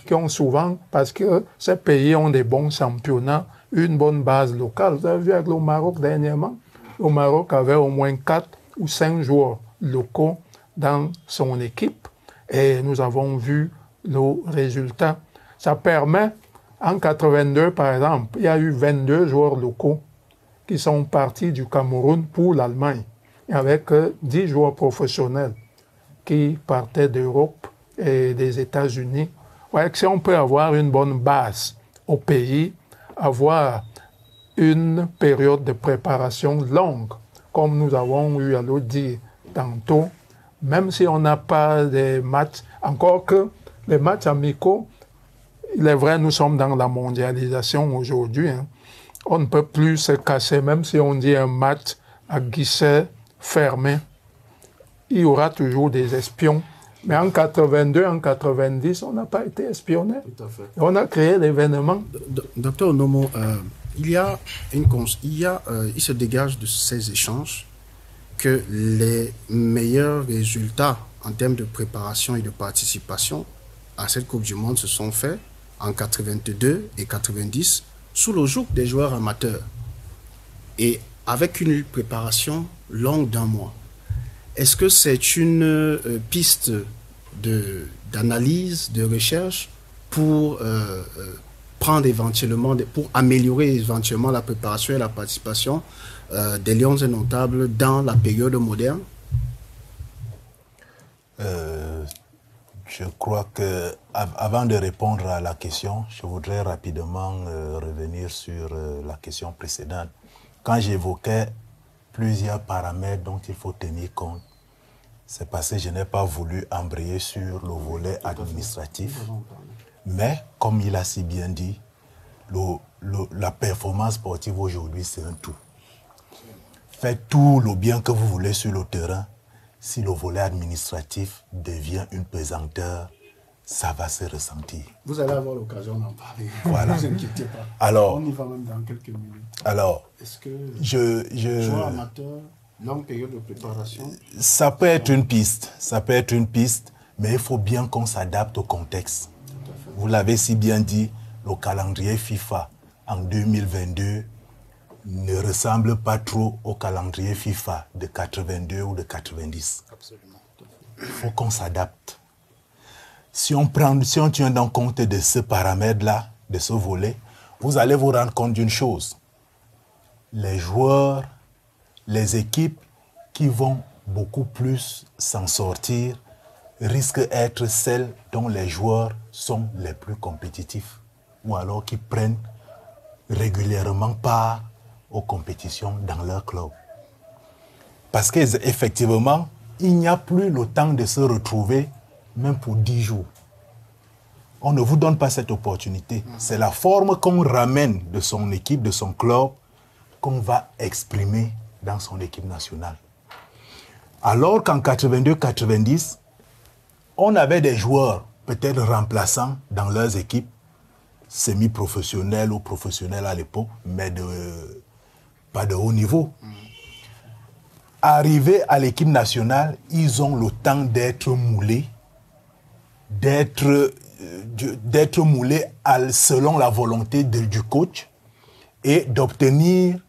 qui ont souvent, parce que ces pays ont des bons championnats, une bonne base locale. Vous avez vu avec le Maroc dernièrement, le Maroc avait au moins 4 ou 5 joueurs locaux dans son équipe et nous avons vu le résultat. Ça permet, en 82 par exemple, il y a eu 22 joueurs locaux qui sont partis du Cameroun pour l'Allemagne, avec 10 joueurs professionnels qui partaient d'Europe et des États-Unis. Ouais, si on peut avoir une bonne base au pays, avoir une période de préparation longue, comme nous avons eu à le dire tantôt, même si on n'a pas des matchs, encore que les matchs amicaux, il est vrai, nous sommes dans la mondialisation aujourd'hui, hein. On ne peut plus se casser, même si on dit un match à guichet fermé. Il y aura toujours des espions. Mais en 82, en 90, on n'a pas été espionné. Tout à fait. On a créé l'événement. Docteur Onomo, il se dégage de ces échanges que les meilleurs résultats en termes de préparation et de participation à cette Coupe du Monde se sont faits en 82 et 90 sous le joug des joueurs amateurs et avec une préparation longue d'1 mois. Est-ce que c'est une piste d'analyse, de recherche pour prendre éventuellement, pour améliorer éventuellement la préparation et la participation des Lions indomptables dans la période moderne? Je crois que, avant de répondre à la question, je voudrais rapidement revenir sur la question précédente. Quand j'évoquais plusieurs paramètres dont il faut tenir compte, c'est parce que je n'ai pas voulu embrayer sur le volet administratif. Mais, comme il a si bien dit, la performance sportive aujourd'hui, c'est un tout. Faites tout le bien que vous voulez sur le terrain. Si le volet administratif devient une pesanteur, ça va se ressentir. Vous allez avoir l'occasion d'en parler. Voilà. Ne vous inquiétez pas. Alors, on y va même dans quelques minutes. Alors, est-ce que joueur amateur, longue période de préparation? Ça peut être une piste. Ça peut être une piste, mais il faut bien qu'on s'adapte au contexte. Vous l'avez si bien dit, le calendrier FIFA en 2022 ne ressemble pas trop au calendrier FIFA de 82 ou de 90. Absolument. Il faut qu'on s'adapte. Si on tient en compte de ce paramètre-là, de ce volet, vous allez vous rendre compte d'une chose. Les joueurs, les équipes qui vont beaucoup plus s'en sortir risquent d'être celles dont les joueurs sont les plus compétitifs ou alors qui prennent régulièrement part aux compétitions dans leur club. Parce qu'effectivement, il n'y a plus le temps de se retrouver, même pour 10 jours. On ne vous donne pas cette opportunité. C'est la forme qu'on ramène de son équipe, de son club, qu'on va exprimer dans son équipe nationale. Alors qu'en 82-90, on avait des joueurs, peut-être remplaçants dans leurs équipes, semi-professionnels ou professionnels à l'époque, mais pas de haut niveau. Arrivés à l'équipe nationale, ils ont le temps d'être moulés, selon la volonté du coach et d'obtenir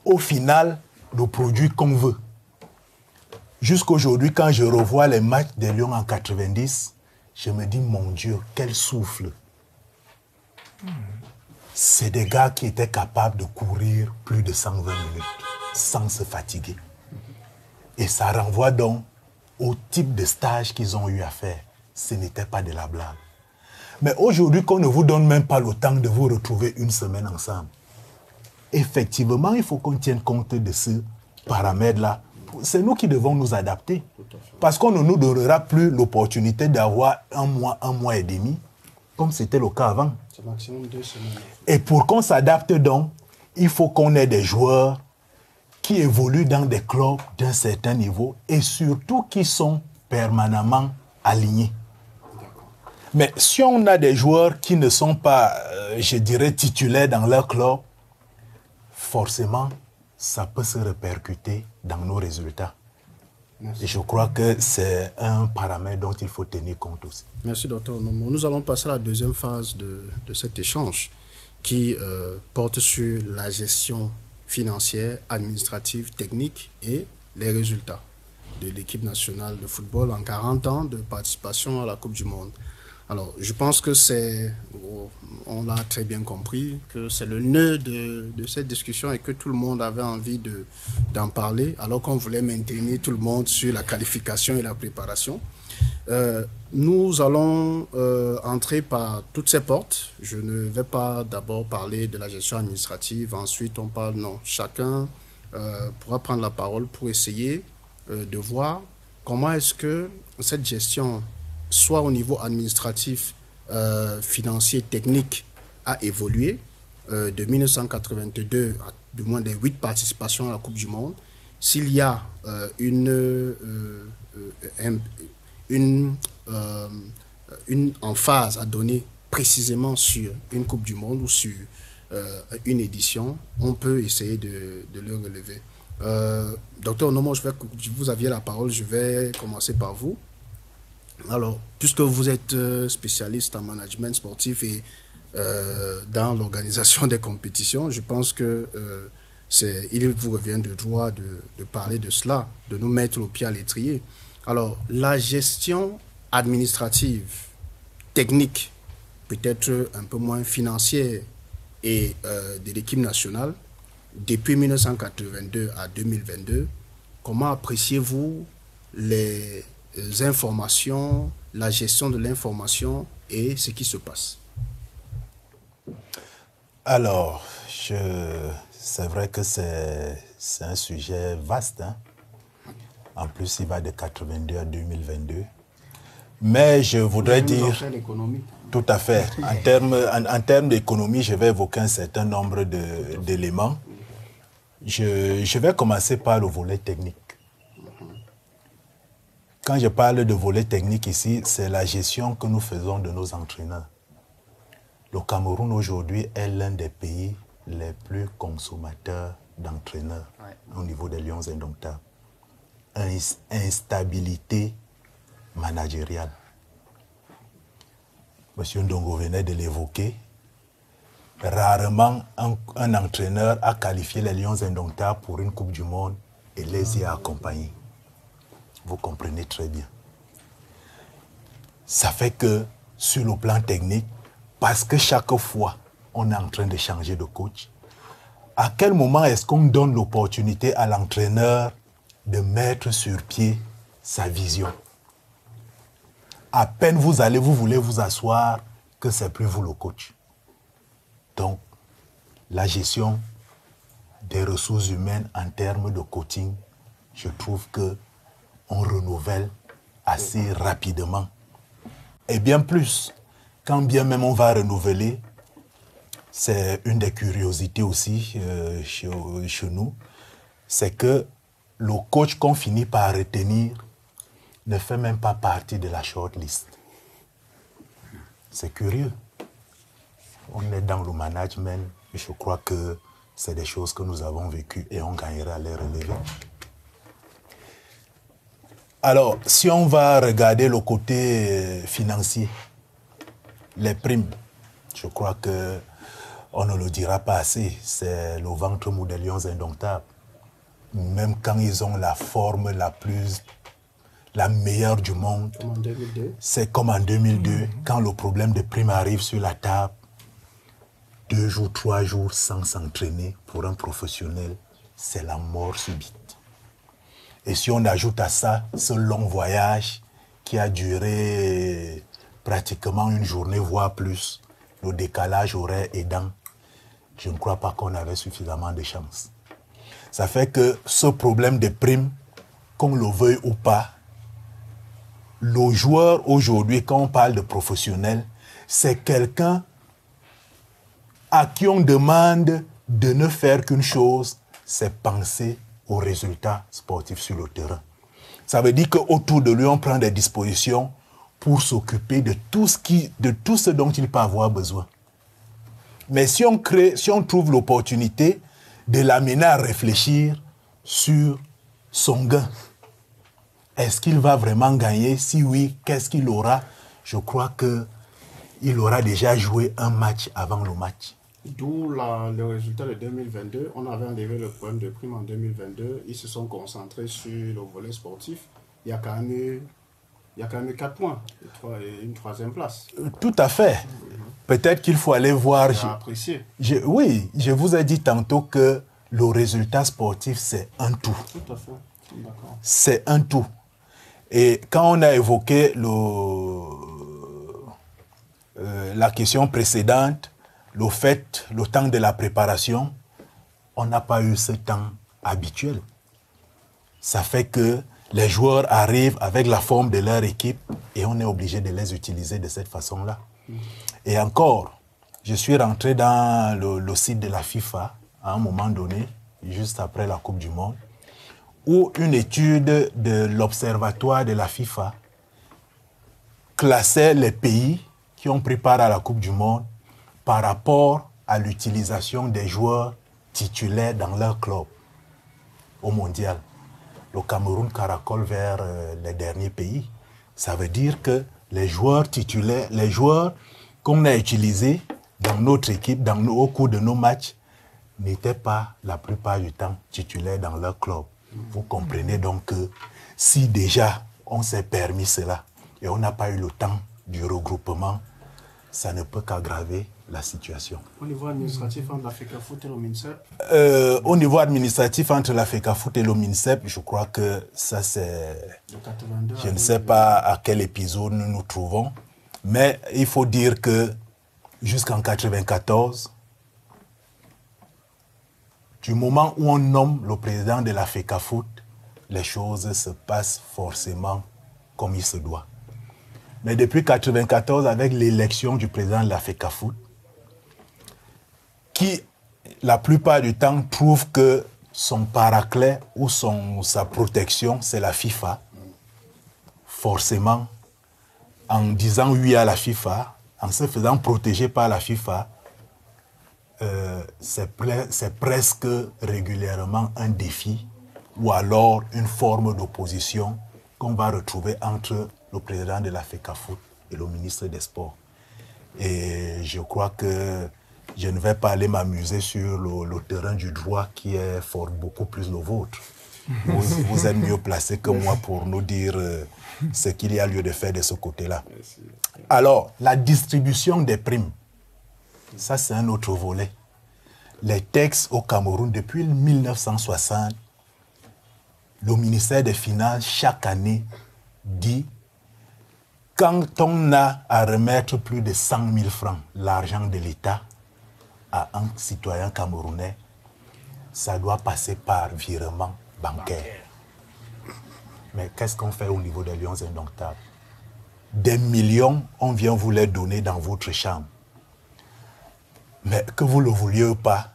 au final le produit qu'on veut. Jusqu'aujourd'hui, quand je revois les matchs des Lions en 90, je me dis, mon Dieu, quel souffle! C'est des gars qui étaient capables de courir plus de 120 minutes sans se fatiguer. Et ça renvoie donc au type de stage qu'ils ont eu à faire. Ce n'était pas de la blague. Mais aujourd'hui, qu'on ne vous donne même pas le temps de vous retrouver une semaine ensemble, effectivement, il faut qu'on tienne compte de ce paramètre-là. C'est nous qui devons nous adapter. Parce qu'on ne nous donnera plus l'opportunité d'avoir un mois et demi, comme c'était le cas avant. C'est maximum 2 semaines. Et pour qu'on s'adapte donc, il faut qu'on ait des joueurs qui évoluent dans des clubs d'un certain niveau et surtout qui sont permanemment alignés. Mais si on a des joueurs qui ne sont pas, je dirais, titulaires dans leur club, forcément, ça peut se répercuter dans nos résultats. Merci. Et je crois que c'est un paramètre dont il faut tenir compte aussi. Merci, Dr Onomo. Nous allons passer à la deuxième phase de cet échange qui porte sur la gestion financière, administrative, technique et les résultats de l'équipe nationale de football en 40 ans de participation à la Coupe du Monde. Alors, je pense que on l'a très bien compris, que c'est le nœud de cette discussion et que tout le monde avait envie d'en parler, alors qu'on voulait maintenir tout le monde sur la qualification et la préparation. Nous allons entrer par toutes ces portes. Je ne vais pas d'abord parler de la gestion administrative, ensuite on parle, non, chacun pourra prendre la parole pour essayer de voir comment est-ce que cette gestion, soit au niveau administratif, financier, technique, a évolué de 1982 à du moins des 8 participations à la Coupe du Monde. S'il y a une emphase à donner précisément sur une Coupe du Monde ou sur une édition, on peut essayer de le relever. Docteur Onomo, vous aviez la parole, je vais commencer par vous. Alors, puisque vous êtes spécialiste en management sportif et dans l'organisation des compétitions, je pense que il vous revient de droit de parler de cela, de nous mettre le pied à l'étrier. Alors, la gestion administrative, technique, peut-être un peu moins financière et de l'équipe nationale, depuis 1982 à 2022, comment appréciez-vous les informations, la gestion de l'information et ce qui se passe? Alors, c'est vrai que c'est un sujet vaste, hein? En plus, il va de 82 à 2022. Mais je voudrais dire... Tout à fait. En termes d'économie, je vais évoquer un certain nombre d'éléments. Je vais commencer par le volet technique. Quand je parle de volet technique ici, c'est la gestion que nous faisons de nos entraîneurs. Le Cameroun aujourd'hui est l'un des pays les plus consommateurs d'entraîneurs au niveau des Lions indomptables. Instabilité managériale. Monsieur Ndongo venait de l'évoquer. Rarement un entraîneur a qualifié les Lions indomptables pour une Coupe du Monde et les y a accompagnés. Vous comprenez très bien. Ça fait que sur le plan technique, parce que chaque fois on est en train de changer de coach, à quel moment est-ce qu'on donne l'opportunité à l'entraîneur de mettre sur pied sa vision? À peine vous voulez vous asseoir, que c'est plus vous le coach. Donc, la gestion des ressources humaines en termes de coaching, je trouve que on renouvelle assez rapidement. Et bien plus, quand bien même on va renouveler, c'est une des curiosités aussi chez nous, c'est que le coach qu'on finit par retenir ne fait même pas partie de la shortlist. C'est curieux. On est dans le management et je crois que c'est des choses que nous avons vécues et on gagnerait à les relever. Alors, si on va regarder le côté financier, les primes, je crois qu'on ne le dira pas assez, c'est le ventre mou des Lions indomptables. Même quand ils ont la forme la meilleure du monde, c'est comme en 2002, quand le problème de primes arrive sur la table, 2 jours, 3 jours sans s'entraîner pour un professionnel, c'est la mort subite. Et si on ajoute à ça ce long voyage qui a duré pratiquement une journée, voire plus, le décalage horaire aidant, je ne crois pas qu'on avait suffisamment de chance. Ça fait que ce problème de primes, qu'on le veuille ou pas, le joueur aujourd'hui, quand on parle de professionnel, c'est quelqu'un à qui on demande de ne faire qu'une chose, c'est penser aux résultats sportifs sur le terrain. Ça veut dire qu'autour de lui, on prend des dispositions pour s'occuper de tout ce dont il peut avoir besoin. Mais si on trouve l'opportunité de l'amener à réfléchir sur son gain. Est-ce qu'il va vraiment gagner? Si oui, qu'est-ce qu'il aura? Je crois qu'il aura déjà joué un match avant le match. D'où le résultat de 2022. On avait enlevé le problème de prime en 2022. Ils se sont concentrés sur le volet sportif. Il y a quand même eu 4 points et une 3e place. Tout à fait. Peut-être qu'il faut aller voir. J'ai apprécié. Oui, je vous ai dit tantôt que le résultat sportif, c'est un tout. Tout à fait. D'accord. C'est un tout. Et quand on a évoqué la question précédente, le temps de la préparation, on n'a pas eu ce temps habituel. Ça fait que les joueurs arrivent avec la forme de leur équipe et on est obligé de les utiliser de cette façon-là. Et encore, je suis rentré dans le site de la FIFA à un moment donné, juste après la Coupe du Monde, où une étude de l'Observatoire de la FIFA classait les pays qui ont pris part à la Coupe du Monde par rapport à l'utilisation des joueurs titulaires dans leur club au mondial. Le Cameroun caracole vers les derniers pays. Ça veut dire que les joueurs titulaires, les joueurs qu'on a utilisés dans notre équipe, au cours de nos matchs, n'étaient pas la plupart du temps titulaires dans leur club. Vous comprenez donc que si déjà on s'est permis cela et on n'a pas eu le temps du regroupement, ça ne peut qu'aggraver la situation. Au niveau administratif entre la FECAFOOT et le MINSEP? Au niveau administratif entre la FECAFOOT et le MINSEP, je crois que ça c'est... Je ne sais pas à quel épisode nous nous trouvons, mais il faut dire que jusqu'en 1994, du moment où on nomme le président de la FECAFOOT, les choses se passent forcément comme il se doit. Mais depuis 1994, avec l'élection du président de la FECAFOOT, qui, la plupart du temps, trouve que son paraclet ou sa protection, c'est la FIFA, forcément, en disant oui à la FIFA, en se faisant protéger par la FIFA, c'est presque régulièrement un défi ou alors une forme d'opposition qu'on va retrouver entre le président de la FECAFOOT et le ministre des Sports. Et je crois que je ne vais pas aller m'amuser sur le terrain du droit qui est beaucoup plus le vôtre. Vous êtes mieux placé que moi pour nous dire ce qu'il y a lieu de faire de ce côté-là. Alors, la distribution des primes, ça c'est un autre volet. Les textes au Cameroun, depuis 1960, le ministère des Finances, chaque année, dit quand on a à remettre plus de 100 000 francs, l'argent de l'État, à un citoyen camerounais, ça doit passer par virement bancaire. Mais qu'est-ce qu'on fait au niveau des Lions Indomptables? Des millions, on vient vous les donner dans votre chambre. Mais que vous ne le vouliez ou pas,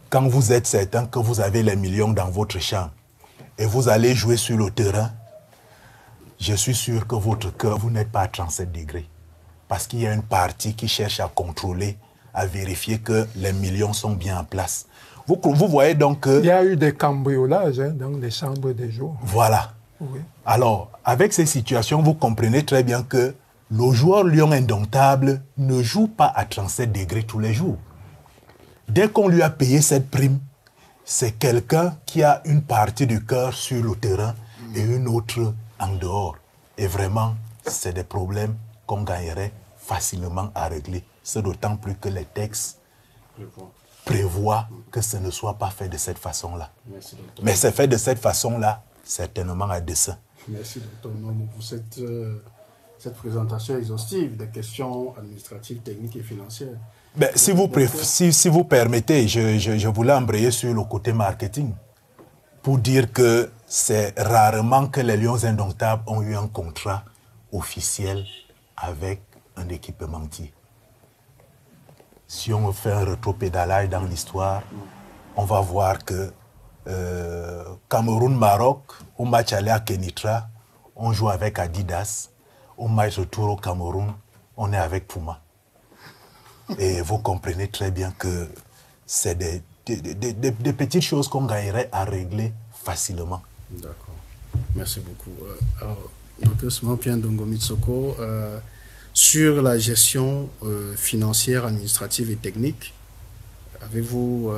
quand vous êtes certain que vous avez les millions dans votre chambre et vous allez jouer sur le terrain, je suis sûr que votre cœur, vous n'êtes pas à 37 degrés. Parce qu'il y a une partie qui cherche à contrôler, à vérifier que les millions sont bien en place. Vous voyez donc que... Il y a eu des cambriolages dans les chambres des joueurs. Voilà. Oui. Alors, avec ces situations, vous comprenez très bien que le joueur Lion Indomptable ne joue pas à 37 degrés tous les jours. Dès qu'on lui a payé cette prime, c'est quelqu'un qui a une partie du cœur sur le terrain et une autre en dehors. Et vraiment, c'est des problèmes qu'on gagnerait facilement à régler. C'est d'autant plus que les textes prévoient que ce ne soit pas fait de cette façon-là. Mais c'est fait de cette façon-là, certainement à dessein. Merci, Dr. Nomo, pour cette présentation exhaustive des questions administratives, techniques et financières. Ben, si vous permettez, je voulais embrayer sur le côté marketing pour dire que c'est rarement que les Lions Indomptables ont eu un contrat officiel avec un équipementier. Si on fait un rétropédalage dans l'histoire, on va voir que Cameroun-Maroc, au match aller à Kenitra, on joue avec Adidas. Au match retour au Cameroun, on est avec Puma. Et vous comprenez très bien que c'est des des petites choses qu'on gagnerait à régler facilement. D'accord. Merci beaucoup. Alors, Dr. Simon Pierre Ndongo Mitsoko, sur la gestion financière, administrative et technique, avez-vous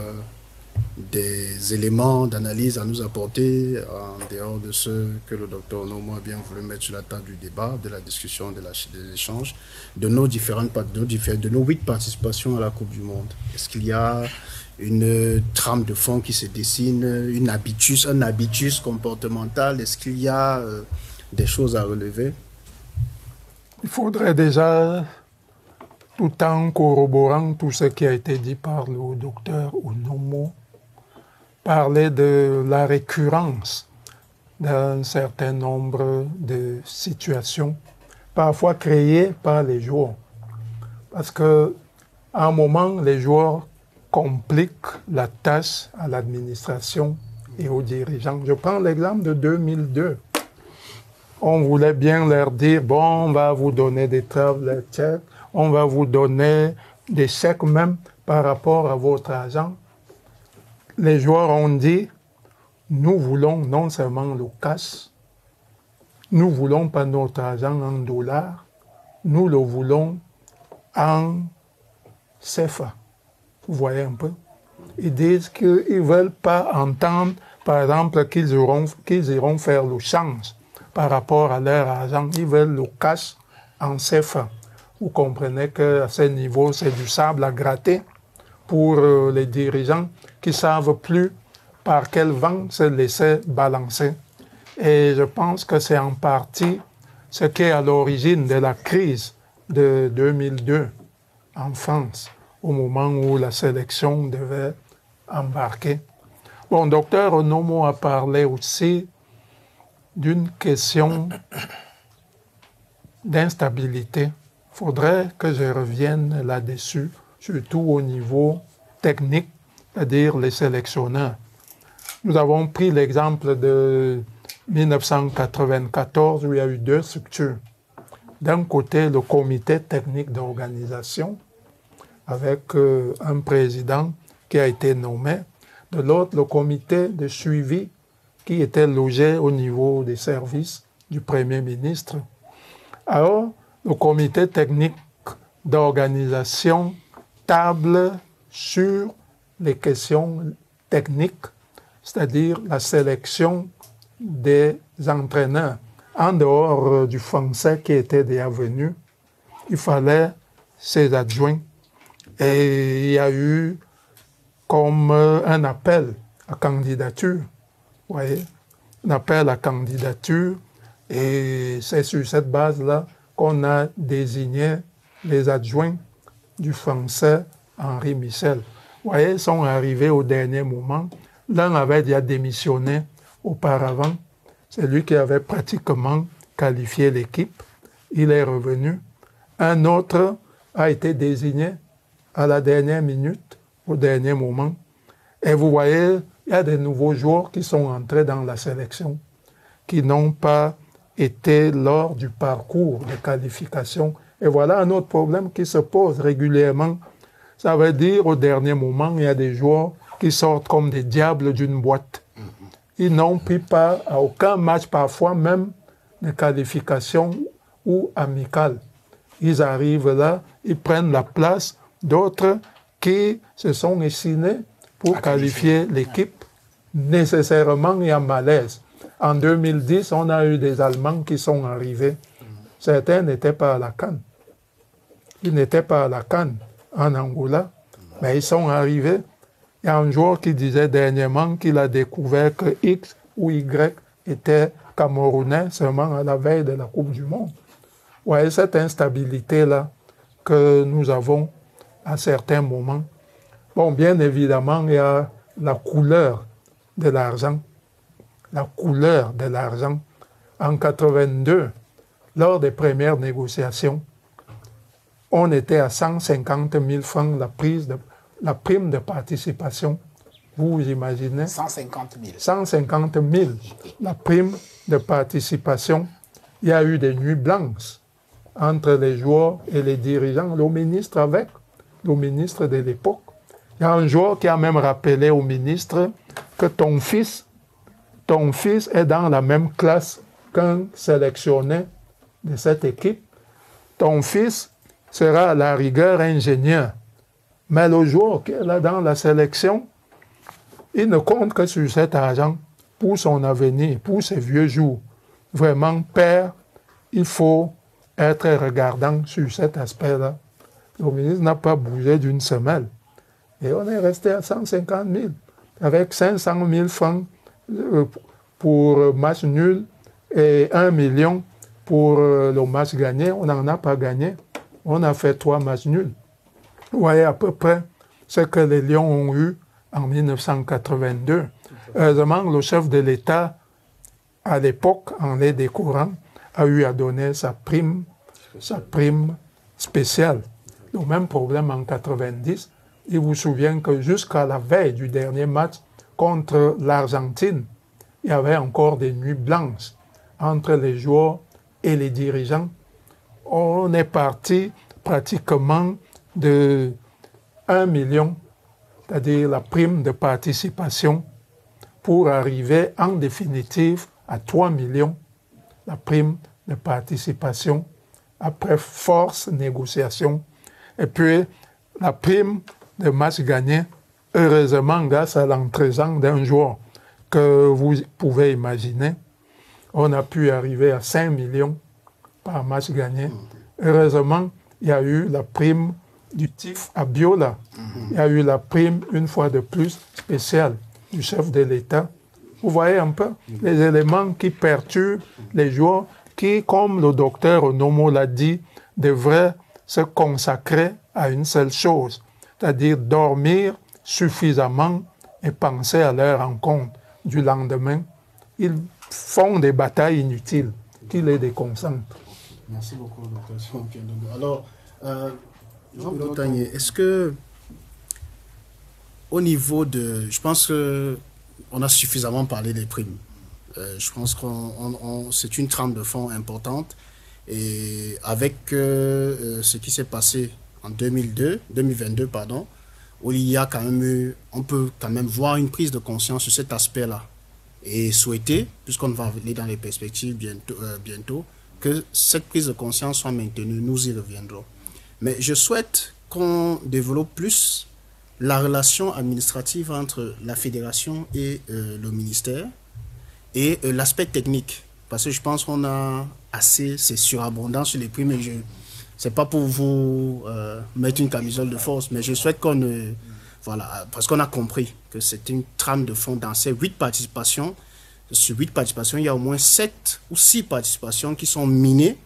des éléments d'analyse à nous apporter en dehors de ce que le docteur Onomo a bien voulu mettre sur la table du débat, de la discussion, des échanges, de nos différentes de nos 8 participations à la Coupe du Monde? Est-ce qu'il y a une trame de fond qui se dessine, un habitus comportemental? Est-ce qu'il y a des choses à relever? Il faudrait déjà, tout en corroborant tout ce qui a été dit par le docteur Onomo, parler de la récurrence d'un certain nombre de situations, parfois créées par les joueurs. Parce qu'à un moment, les joueurs compliquent la tâche à l'administration et aux dirigeants. Je prends l'exemple de 2002. On voulait bien leur dire, bon, on va vous donner des travel checks, on va vous donner des chèques même par rapport à votre argent. Les joueurs ont dit, nous voulons non seulement le cash, nous ne voulons pas notre argent en dollars, nous le voulons en CFA. Vous voyez un peu? Ils disent qu'ils ne veulent pas entendre, par exemple, qu'ils iront faire le change par rapport à leur argent. Ils veulent le cash en CFA. Vous comprenez qu'à ce niveau, c'est du sable à gratter pour les dirigeants qui ne savent plus par quel vent se laisser balancer. Et je pense que c'est en partie ce qui est à l'origine de la crise de 2002 en France, au moment où la sélection devait embarquer. Bon, docteur Onomo a parlé aussi d'une question d'instabilité. Il faudrait que je revienne là-dessus, surtout au niveau technique, c'est-à-dire les sélectionneurs. Nous avons pris l'exemple de 1994 où il y a eu 2 structures. D'un côté, le comité technique d'organisation avec un président qui a été nommé. De l'autre, le comité de suivi qui était logé au niveau des services du Premier ministre. Alors, le comité technique d'organisation table sur les questions techniques, c'est-à-dire la sélection des entraîneurs. En dehors du Français qui était déjà venu, il fallait ses adjoints. Et il y a eu comme un appel à candidature. Vous voyez, un appel à candidature. Et c'est sur cette base-là qu'on a désigné les adjoints du Français Henri Michel. Vous voyez, ils sont arrivés au dernier moment. L'un avait déjà démissionné auparavant. C'est lui qui avait pratiquement qualifié l'équipe. Il est revenu. Un autre a été désigné à la dernière minute, au dernier moment. Et vous voyez, il y a des nouveaux joueurs qui sont entrés dans la sélection, qui n'ont pas été lors du parcours de qualification. Et voilà un autre problème qui se pose régulièrement. Ça veut dire, au dernier moment, il y a des joueurs qui sortent comme des diables d'une boîte. Ils n'ont pris part à aucun match, parfois même de qualification ou amical. Ils arrivent là, ils prennent la place d'autres qui se sont dessinés pour qualifier l'équipe. Nécessairement, il y a malaise. En 2010, on a eu des Allemands qui sont arrivés. Certains n'étaient pas à la CAN. Ils n'étaient pas à la CAN en Angola, mais ils sont arrivés. Il y a un joueur qui disait dernièrement qu'il a découvert que X ou Y était camerounais seulement à la veille de la Coupe du Monde. Vous voyez cette instabilité-là que nous avons à certains moments. Bon, bien évidemment, il y a la couleur de l'argent. La couleur de l'argent. En 82, lors des premières négociations, on était à 150 000 francs la prime de participation. Vous imaginez? 150 000. 150 000, la prime de participation. Il y a eu des nuits blanches entre les joueurs et les dirigeants, le ministre avec, le ministre de l'époque. Il y a un joueur qui a même rappelé au ministre que ton fils est dans la même classe qu'un sélectionné de cette équipe. Ton fils sera à la rigueur ingénieur. Mais le joueur qui est là dans la sélection, il ne compte que sur cet argent pour son avenir, pour ses vieux jours. Vraiment, père, il faut être regardant sur cet aspect-là. Le ministre n'a pas bougé d'une semelle. Et on est resté à 150 000, avec 500 000 francs pour match nul et 1 million pour le match gagné. On n'en a pas gagné. On a fait 3 matchs nuls. Vous voyez à peu près ce que les Lions ont eu en 1982. Heureusement, le chef de l'État, à l'époque, en les décourant, a eu à donner sa prime spéciale. Le même problème en 90. Il vous souvient que jusqu'à la veille du dernier match contre l'Argentine, il y avait encore des nuits blanches entre les joueurs et les dirigeants. On est parti pratiquement de 1 million, c'est-à-dire la prime de participation, pour arriver en définitive à 3 millions, la prime de participation, après force négociation. Et puis, la prime de match gagné, heureusement, grâce à l'entraînement d'un joueur que vous pouvez imaginer, on a pu arriver à 5 millions par match gagné. Heureusement, il y a eu la prime du TIF à Biola. Il y a eu la prime, une fois de plus, spéciale du chef de l'État. Vous voyez un peu les éléments qui perturbent les joueurs qui, comme le docteur Onomo l'a dit, devraient se consacrer à une seule chose, c'est-à-dire dormir suffisamment et penser à leur rencontre du lendemain. Ils font des batailles inutiles qui les déconcentrent. Merci beaucoup, docteur. Alors, Jean Montagnier, est-ce que au niveau de... Je pense qu'on a suffisamment parlé des primes. Je pense que c'est une trame de fond importante. Et avec ce qui s'est passé en 2022, où il y a quand même eu, on peut quand même voir une prise de conscience sur cet aspect-là. Et souhaiter, puisqu'on va aller dans les perspectives bientôt, que cette prise de conscience soit maintenue. Nous y reviendrons. Mais je souhaite qu'on développe plus la relation administrative entre la fédération et le ministère et l'aspect technique. Parce que je pense qu'on a assez, c'est surabondant sur les primes. Et c'est pas pour vous mettre une camisole de force, mais je souhaite qu'on... voilà, parce qu'on a compris que c'est une trame de fond dans ces 8 participations. Sur 8 participations, il y a au moins 7 ou 6 participations qui sont minées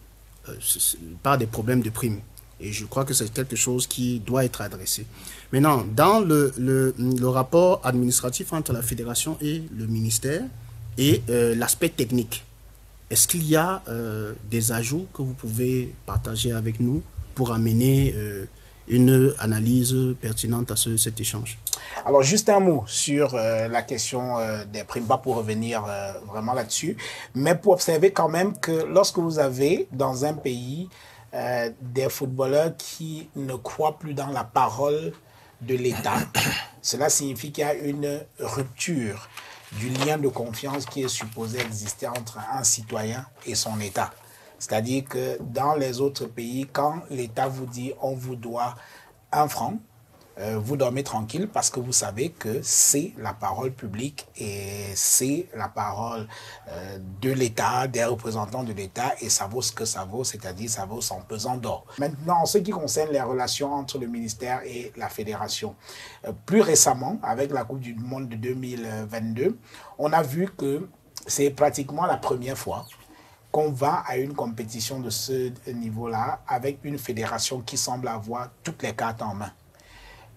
par des problèmes de primes. Et je crois que c'est quelque chose qui doit être adressé. Maintenant, dans le rapport administratif entre la fédération et le ministère et l'aspect technique, est-ce qu'il y a des ajouts que vous pouvez partager avec nous pour amener une analyse pertinente à cet échange? Alors, juste un mot sur la question des primes, pas pour revenir vraiment là-dessus, mais pour observer quand même que lorsque vous avez dans un pays des footballeurs qui ne croient plus dans la parole de l'État, cela signifie qu'il y a une rupture du lien de confiance qui est supposé exister entre un citoyen et son État. C'est-à-dire que dans les autres pays, quand l'État vous dit on vous doit 1 franc, vous dormez tranquille parce que vous savez que c'est la parole publique et c'est la parole de l'État, des représentants de l'État, et ça vaut ce que ça vaut, c'est-à-dire ça vaut son pesant d'or. Maintenant, en ce qui concerne les relations entre le ministère et la fédération, plus récemment, avec la Coupe du Monde de 2022, on a vu que c'est pratiquement la première fois qu'on va à une compétition de ce niveau-là avec une fédération qui semble avoir toutes les cartes en main.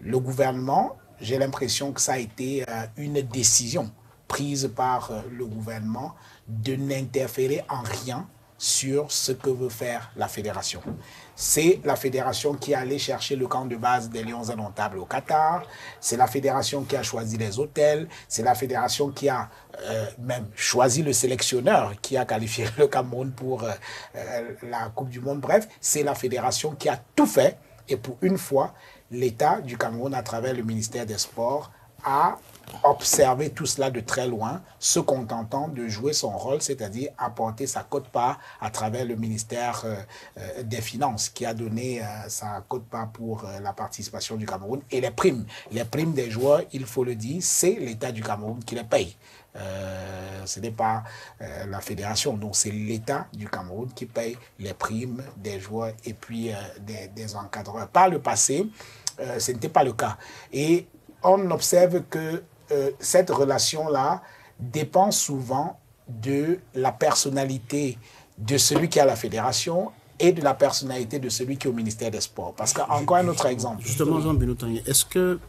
Le gouvernement, j'ai l'impression que ça a été une décision prise par le gouvernement de n'interférer en rien sur ce que veut faire la fédération. C'est la fédération qui est allée chercher le camp de base des Lions indomptables au Qatar, c'est la fédération qui a choisi les hôtels, c'est la fédération qui a même choisi le sélectionneur qui a qualifié le Cameroun pour la Coupe du Monde. Bref, c'est la fédération qui a tout fait Et pour une fois, l'État du Cameroun, à travers le ministère des Sports, a observé tout cela de très loin, se contentant de jouer son rôle, c'est-à-dire apporter sa quote-part à travers le ministère des Finances, qui a donné sa quote-part pour la participation du Cameroun. Et les primes des joueurs, il faut le dire, c'est l'État du Cameroun qui les paye. Ce n'est pas la fédération, donc c'est l'État du Cameroun qui paye les primes des joueurs et puis des encadreurs. Par le passé, ce n'était pas le cas. Et on observe que cette relation-là dépend souvent de la personnalité de celui qui a la fédération et de la personnalité de celui qui est au ministère des Sports. Parce qu'encore un autre exemple. Justement, Jean-Benoît Tanguy, est-ce que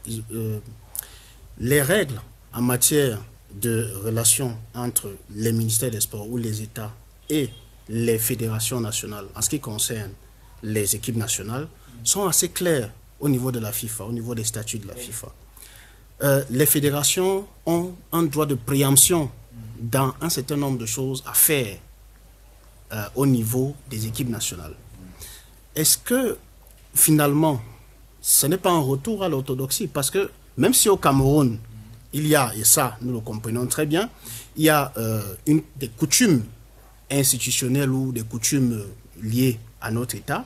les règles en matière de relations entre les ministères des Sports ou les États et les fédérations nationales, en ce qui concerne les équipes nationales, sont assez claires au niveau de la FIFA, au niveau des statuts de la FIFA? Les fédérations ont un droit de préemption dans un certain nombre de choses à faire au niveau des équipes nationales. Est-ce que finalement, ce n'est pas un retour à l'orthodoxie? Parce que même si au Cameroun, il y a, et ça nous le comprenons très bien, il y a des coutumes institutionnelles ou des coutumes liées à notre État,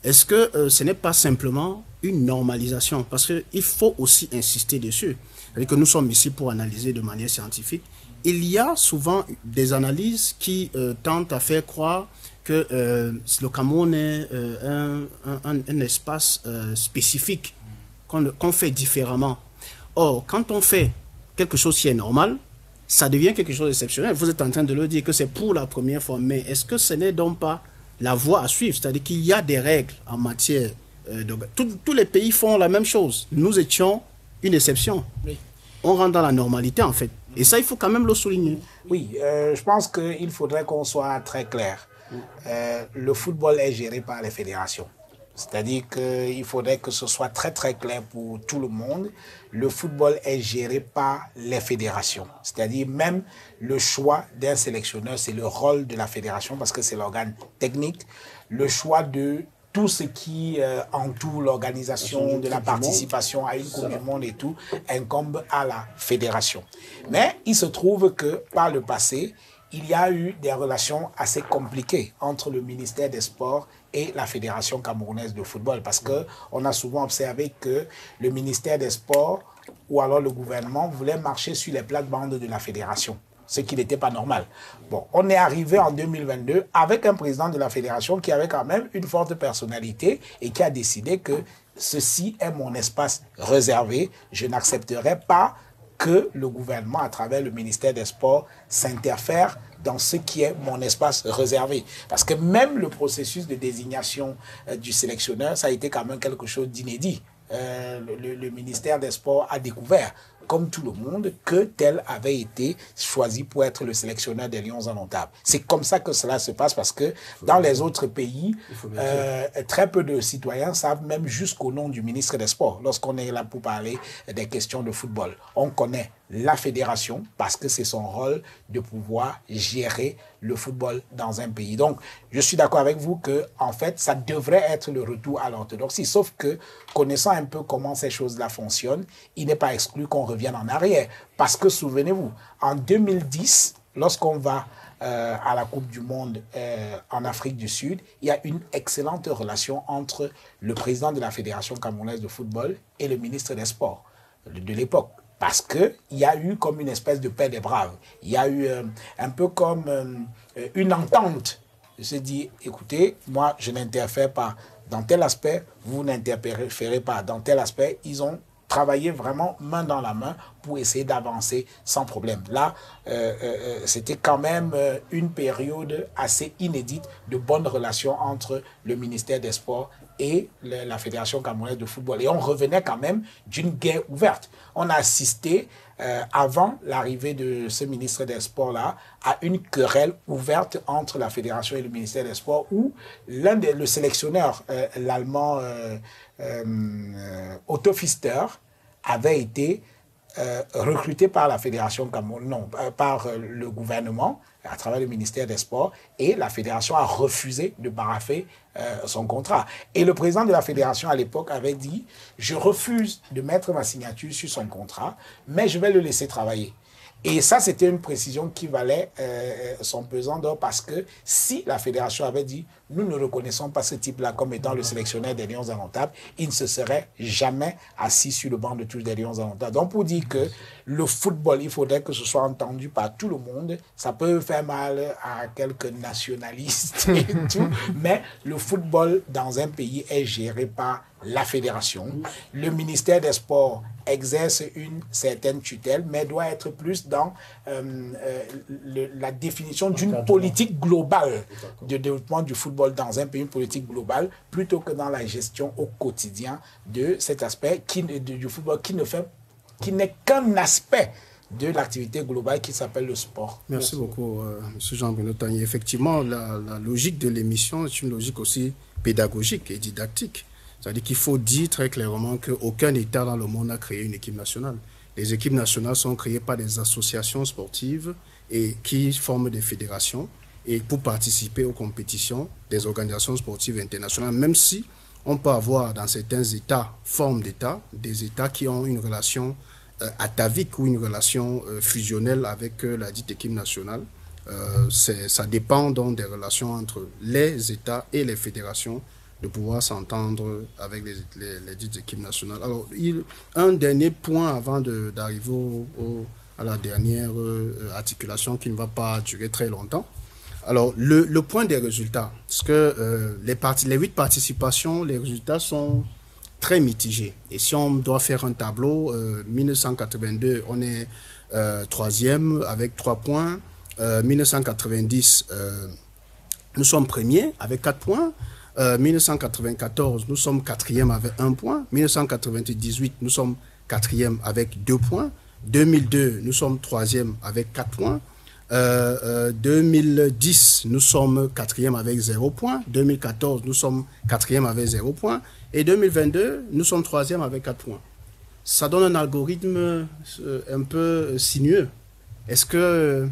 est-ce que ce n'est pas simplement une normalisation? Parce qu'il faut aussi insister dessus. C'est-à-dire que nous sommes ici pour analyser de manière scientifique. Il y a souvent des analyses qui tentent à faire croire que le Cameroun est un espace spécifique qu'on fait différemment. Or, quand on fait quelque chose qui est normal, ça devient quelque chose d'exceptionnel. Vous êtes en train de le dire que c'est pour la première fois. Mais est-ce que ce n'est donc pas la voie à suivre? C'est-à-dire qu'il y a des règles en matière tous les pays font la même chose. Nous étions une exception. Oui. On rentre dans la normalité, en fait. Et ça, il faut quand même le souligner. Oui, je pense qu'il faudrait qu'on soit très clair. Le football est géré par les fédérations. C'est-à-dire qu'il faudrait que ce soit très très clair pour tout le monde. Le football est géré par les fédérations. C'est-à-dire même le choix d'un sélectionneur, c'est le rôle de la fédération parce que c'est l'organe technique. Le choix de tout ce qui entoure l'organisation de la participation à une Coupe du Monde et tout incombe à la fédération. Mais il se trouve que par le passé, il y a eu des relations assez compliquées entre le ministère des Sports et la Fédération camerounaise de football parce qu'on a souvent observé que le ministère des Sports ou alors le gouvernement voulait marcher sur les plates-bandes de la fédération, ce qui n'était pas normal. Bon, on est arrivé en 2022 avec un président de la fédération qui avait quand même une forte personnalité et qui a décidé que ceci est mon espace réservé, je n'accepterai pas que le gouvernement, à travers le ministère des Sports, s'interfère dans ce qui est mon espace réservé. Parce que même le processus de désignation du sélectionneur, ça a été quand même quelque chose d'inédit. Le ministère des Sports a découvert, comme tout le monde, que tel avait été choisi pour être le sélectionneur des Lions indomptables. C'est comme ça que cela se passe parce que dans les autres pays, très peu de citoyens savent même jusqu'au nom du ministre des Sports. Lorsqu'on est là pour parler des questions de football, on connaît la fédération parce que c'est son rôle de pouvoir gérer le football dans un pays. Donc, je suis d'accord avec vous que, en fait, ça devrait être le retour à l'orthodoxie. Sauf que, connaissant un peu comment ces choses-là fonctionnent, il n'est pas exclu qu'on revienne en arrière. Parce que, souvenez-vous, en 2010, lorsqu'on va à la Coupe du Monde en Afrique du Sud, il y a une excellente relation entre le président de la Fédération camerounaise de football et le ministre des Sports de l'époque. Parce qu'il y a eu comme une espèce de paix des braves. Il y a eu un peu comme une entente. Je me suis dit, écoutez, moi, je n'interfère pas dans tel aspect, vous n'interférez pas dans tel aspect. Ils ont travaillé vraiment main dans la main pour essayer d'avancer sans problème. Là, c'était quand même une période assez inédite de bonnes relations entre le ministère des Sports et la Fédération camerounaise de football. Et on revenait quand même d'une guerre ouverte. On a assisté, avant l'arrivée de ce ministre des Sports-là, à une querelle ouverte entre la Fédération et le ministère des Sports où le sélectionneur, l'Allemand Otto Pfister, avait été recruté par la Fédération Cameroun, non, par le gouvernement, à travers le ministère des Sports, et la Fédération a refusé de paraffer son contrat. Et le président de la Fédération à l'époque avait dit « Je refuse de mettre ma signature sur son contrat, mais je vais le laisser travailler ». Et ça, c'était une précision qui valait son pesant d'or, parce que si la fédération avait dit « Nous ne reconnaissons pas ce type-là comme étant le sélectionneur des Lions indomptables », il ne se serait jamais assis sur le banc de touche des Lions indomptables. Donc, pour dire que le football, il faudrait que ce soit entendu par tout le monde. Ça peut faire mal à quelques nationalistes et tout, mais le football dans un pays est géré par la fédération. Le ministère des Sports exerce une certaine tutelle, mais doit être plus dans la définition d'une politique globale de développement du football dans un pays, une politique globale, plutôt que dans la gestion au quotidien de cet aspect du football qui n'est qu'un aspect de l'activité globale qui s'appelle le sport. Merci beaucoup, M. Jean-Bruno Tagné. Effectivement, la logique de l'émission est une logique aussi pédagogique et didactique. C'est-à-dire qu'il faut dire très clairement qu'aucun État dans le monde n'a créé une équipe nationale. Les équipes nationales sont créées par des associations sportives et qui forment des fédérations et pour participer aux compétitions des organisations sportives internationales, même si on peut avoir dans certains États, formes d'États, des États qui ont une relation atavique ou une relation fusionnelle avec la dite équipe nationale. Ça dépend donc des relations entre les États et les fédérations de pouvoir s'entendre avec les dites équipes nationales. Alors, un dernier point avant d'arriver à la dernière articulation qui ne va pas durer très longtemps. Alors, le point des résultats, parce que les 8 participations, les résultats sont très mitigés. Et si on doit faire un tableau, 1982, on est 3e avec 3 points. 1990, nous sommes premiers avec 4 points. 1994, nous sommes 4e avec 1 point. 1998, nous sommes 4e avec 2 points. 2002, nous sommes 3e avec 4 points. 2010, nous sommes 4e avec 0 points. 2014, nous sommes 4e avec 0 points. Et 2022, nous sommes 3e avec 4 points. Ça donne un algorithme un peu sinueux. Est-ce que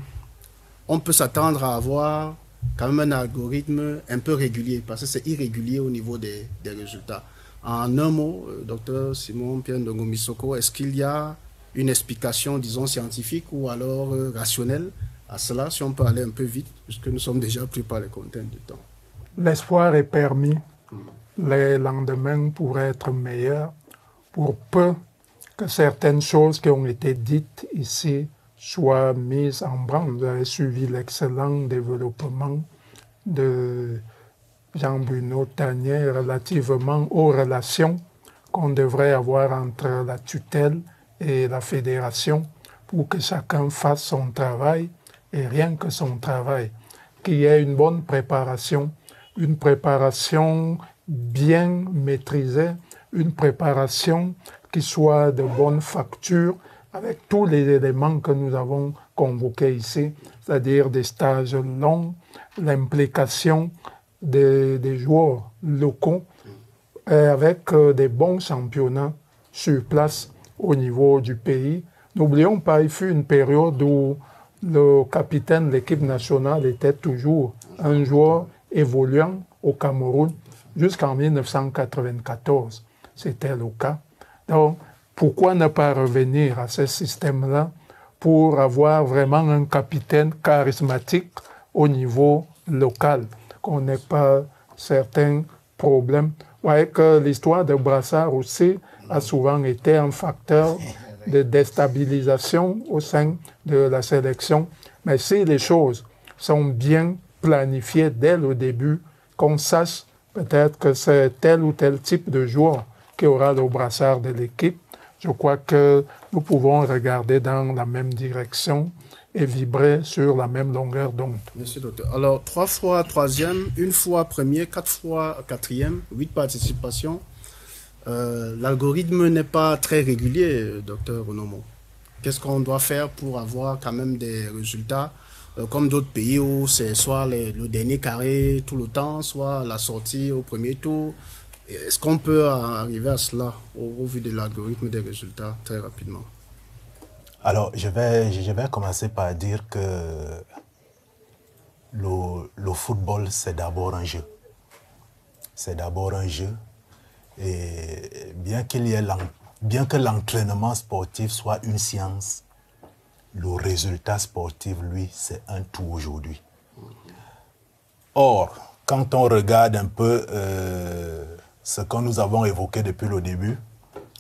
on peut s'attendre à avoir quand même un algorithme un peu régulier, parce que c'est irrégulier au niveau des résultats? En un mot, docteur Simon Pierre Ndongo-Missoko, est-ce qu'il y a une explication, disons, scientifique ou alors rationnelle à cela, si on peut aller un peu vite, puisque nous sommes déjà pris par les contraintes du temps? L'espoir est permis. Les lendemains pourraient être meilleurs pour peu que certaines choses qui ont été dites ici soient mises en branle. Vous avez suivi l'excellent développement de Jean-Bruno Tagné relativement aux relations qu'on devrait avoir entre la tutelle et la fédération pour que chacun fasse son travail et rien que son travail, qu'il y ait une bonne préparation, une préparation bien maîtrisée, une préparation qui soit de bonne facture, avec tous les éléments que nous avons convoqués ici, c'est-à-dire des stages longs, l'implication des joueurs locaux, et avec des bons championnats sur place au niveau du pays. N'oublions pas, il fut une période où le capitaine de l'équipe nationale était toujours un joueur évoluant au Cameroun jusqu'en 1994. C'était le cas. Donc, pourquoi ne pas revenir à ce système-là pour avoir vraiment un capitaine charismatique au niveau local, qu'on n'ait pas certains problèmes? Vous voyez que l'histoire de Brassard aussi a souvent été un facteur de déstabilisation au sein de la sélection. Mais si les choses sont bien planifiées dès le début, qu'on sache peut-être que c'est tel ou tel type de joueur qui aura le brassard de l'équipe, je crois que nous pouvons regarder dans la même direction et vibrer sur la même longueur d'onde. Merci, docteur. Alors, 3 fois 3e, 1 fois premier, 4 fois 4e, 8 participations. L'algorithme n'est pas très régulier, docteur Onomo. Qu'est-ce qu'on doit faire pour avoir quand même des résultats comme d'autres pays où c'est soit le dernier carré tout le temps, soit la sortie au premier tour? Est-ce qu'on peut arriver à cela au vu de l'algorithme des résultats très rapidement? Alors, je vais commencer par dire que le football, c'est d'abord un jeu. C'est d'abord un jeu. Et bien que l'entraînement sportif soit une science, le résultat sportif, lui, c'est un tout aujourd'hui. Or, quand on regarde un peu ce que nous avons évoqué depuis le début,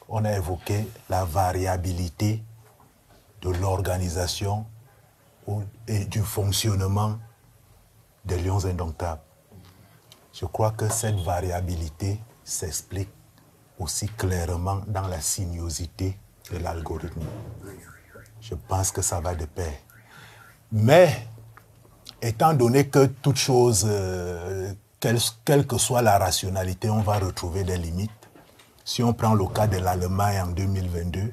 on a évoqué la variabilité de l'organisation et du fonctionnement des Lions Indomptables. Je crois que cette variabilité s'explique aussi clairement dans la sinuosité de l'algorithme. Je pense que ça va de pair. Mais, étant donné que toute chose, quelle que soit la rationalité, on va retrouver des limites. Si on prend le cas de l'Allemagne en 2022,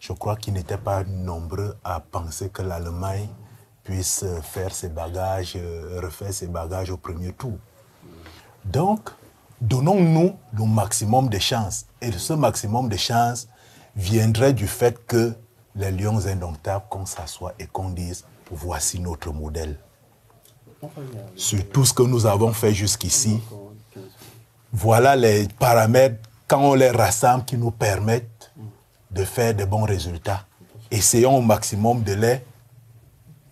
je crois qu'ils n'étaient pas nombreux à penser que l'Allemagne puisse faire ses bagages, refaire ses bagages au premier tour. Donc, donnons-nous le maximum de chances. Et ce maximum de chances viendrait du fait que les Lions Indomptables, qu'on s'assoit et qu'on dise, voici notre modèle. Sur tout ce que nous avons fait jusqu'ici, voilà les paramètres, quand on les rassemble, qui nous permettent de faire de bons résultats. Essayons au maximum de les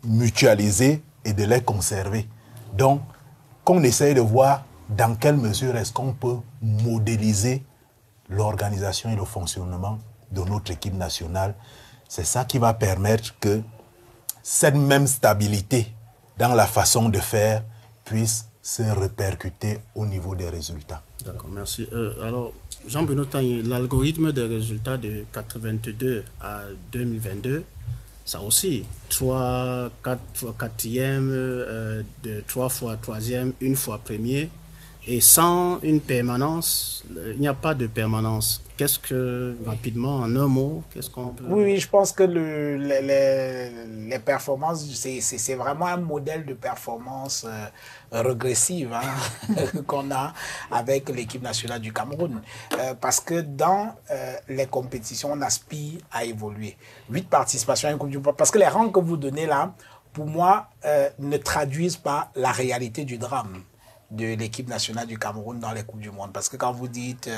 mutualiser et de les conserver. Donc, qu'on essaye de voir dans quelle mesure est-ce qu'on peut modéliser l'organisation et le fonctionnement de notre équipe nationale. C'est ça qui va permettre que cette même stabilité dans la façon de faire puisse se répercuter au niveau des résultats. D'accord, merci. Alors, Jean-Benoît Tagné, l'algorithme des résultats de 82 à 2022, ça aussi, 3 fois 4e, 3 fois 3e, 1 fois premier, et sans une permanence, il n'y a pas de permanence. Qu'est-ce que, rapidement, en un mot, qu'est-ce qu'on peut... Oui, je pense que les performances, c'est vraiment un modèle de performance régressive qu'on a avec l'équipe nationale du Cameroun. Parce que dans les compétitions, on aspire à évoluer. 8 participations à une Coupe du Monde. Parce que les rangs que vous donnez là, pour moi, ne traduisent pas la réalité du drame de l'équipe nationale du Cameroun dans les Coupes du Monde. Parce que quand vous dites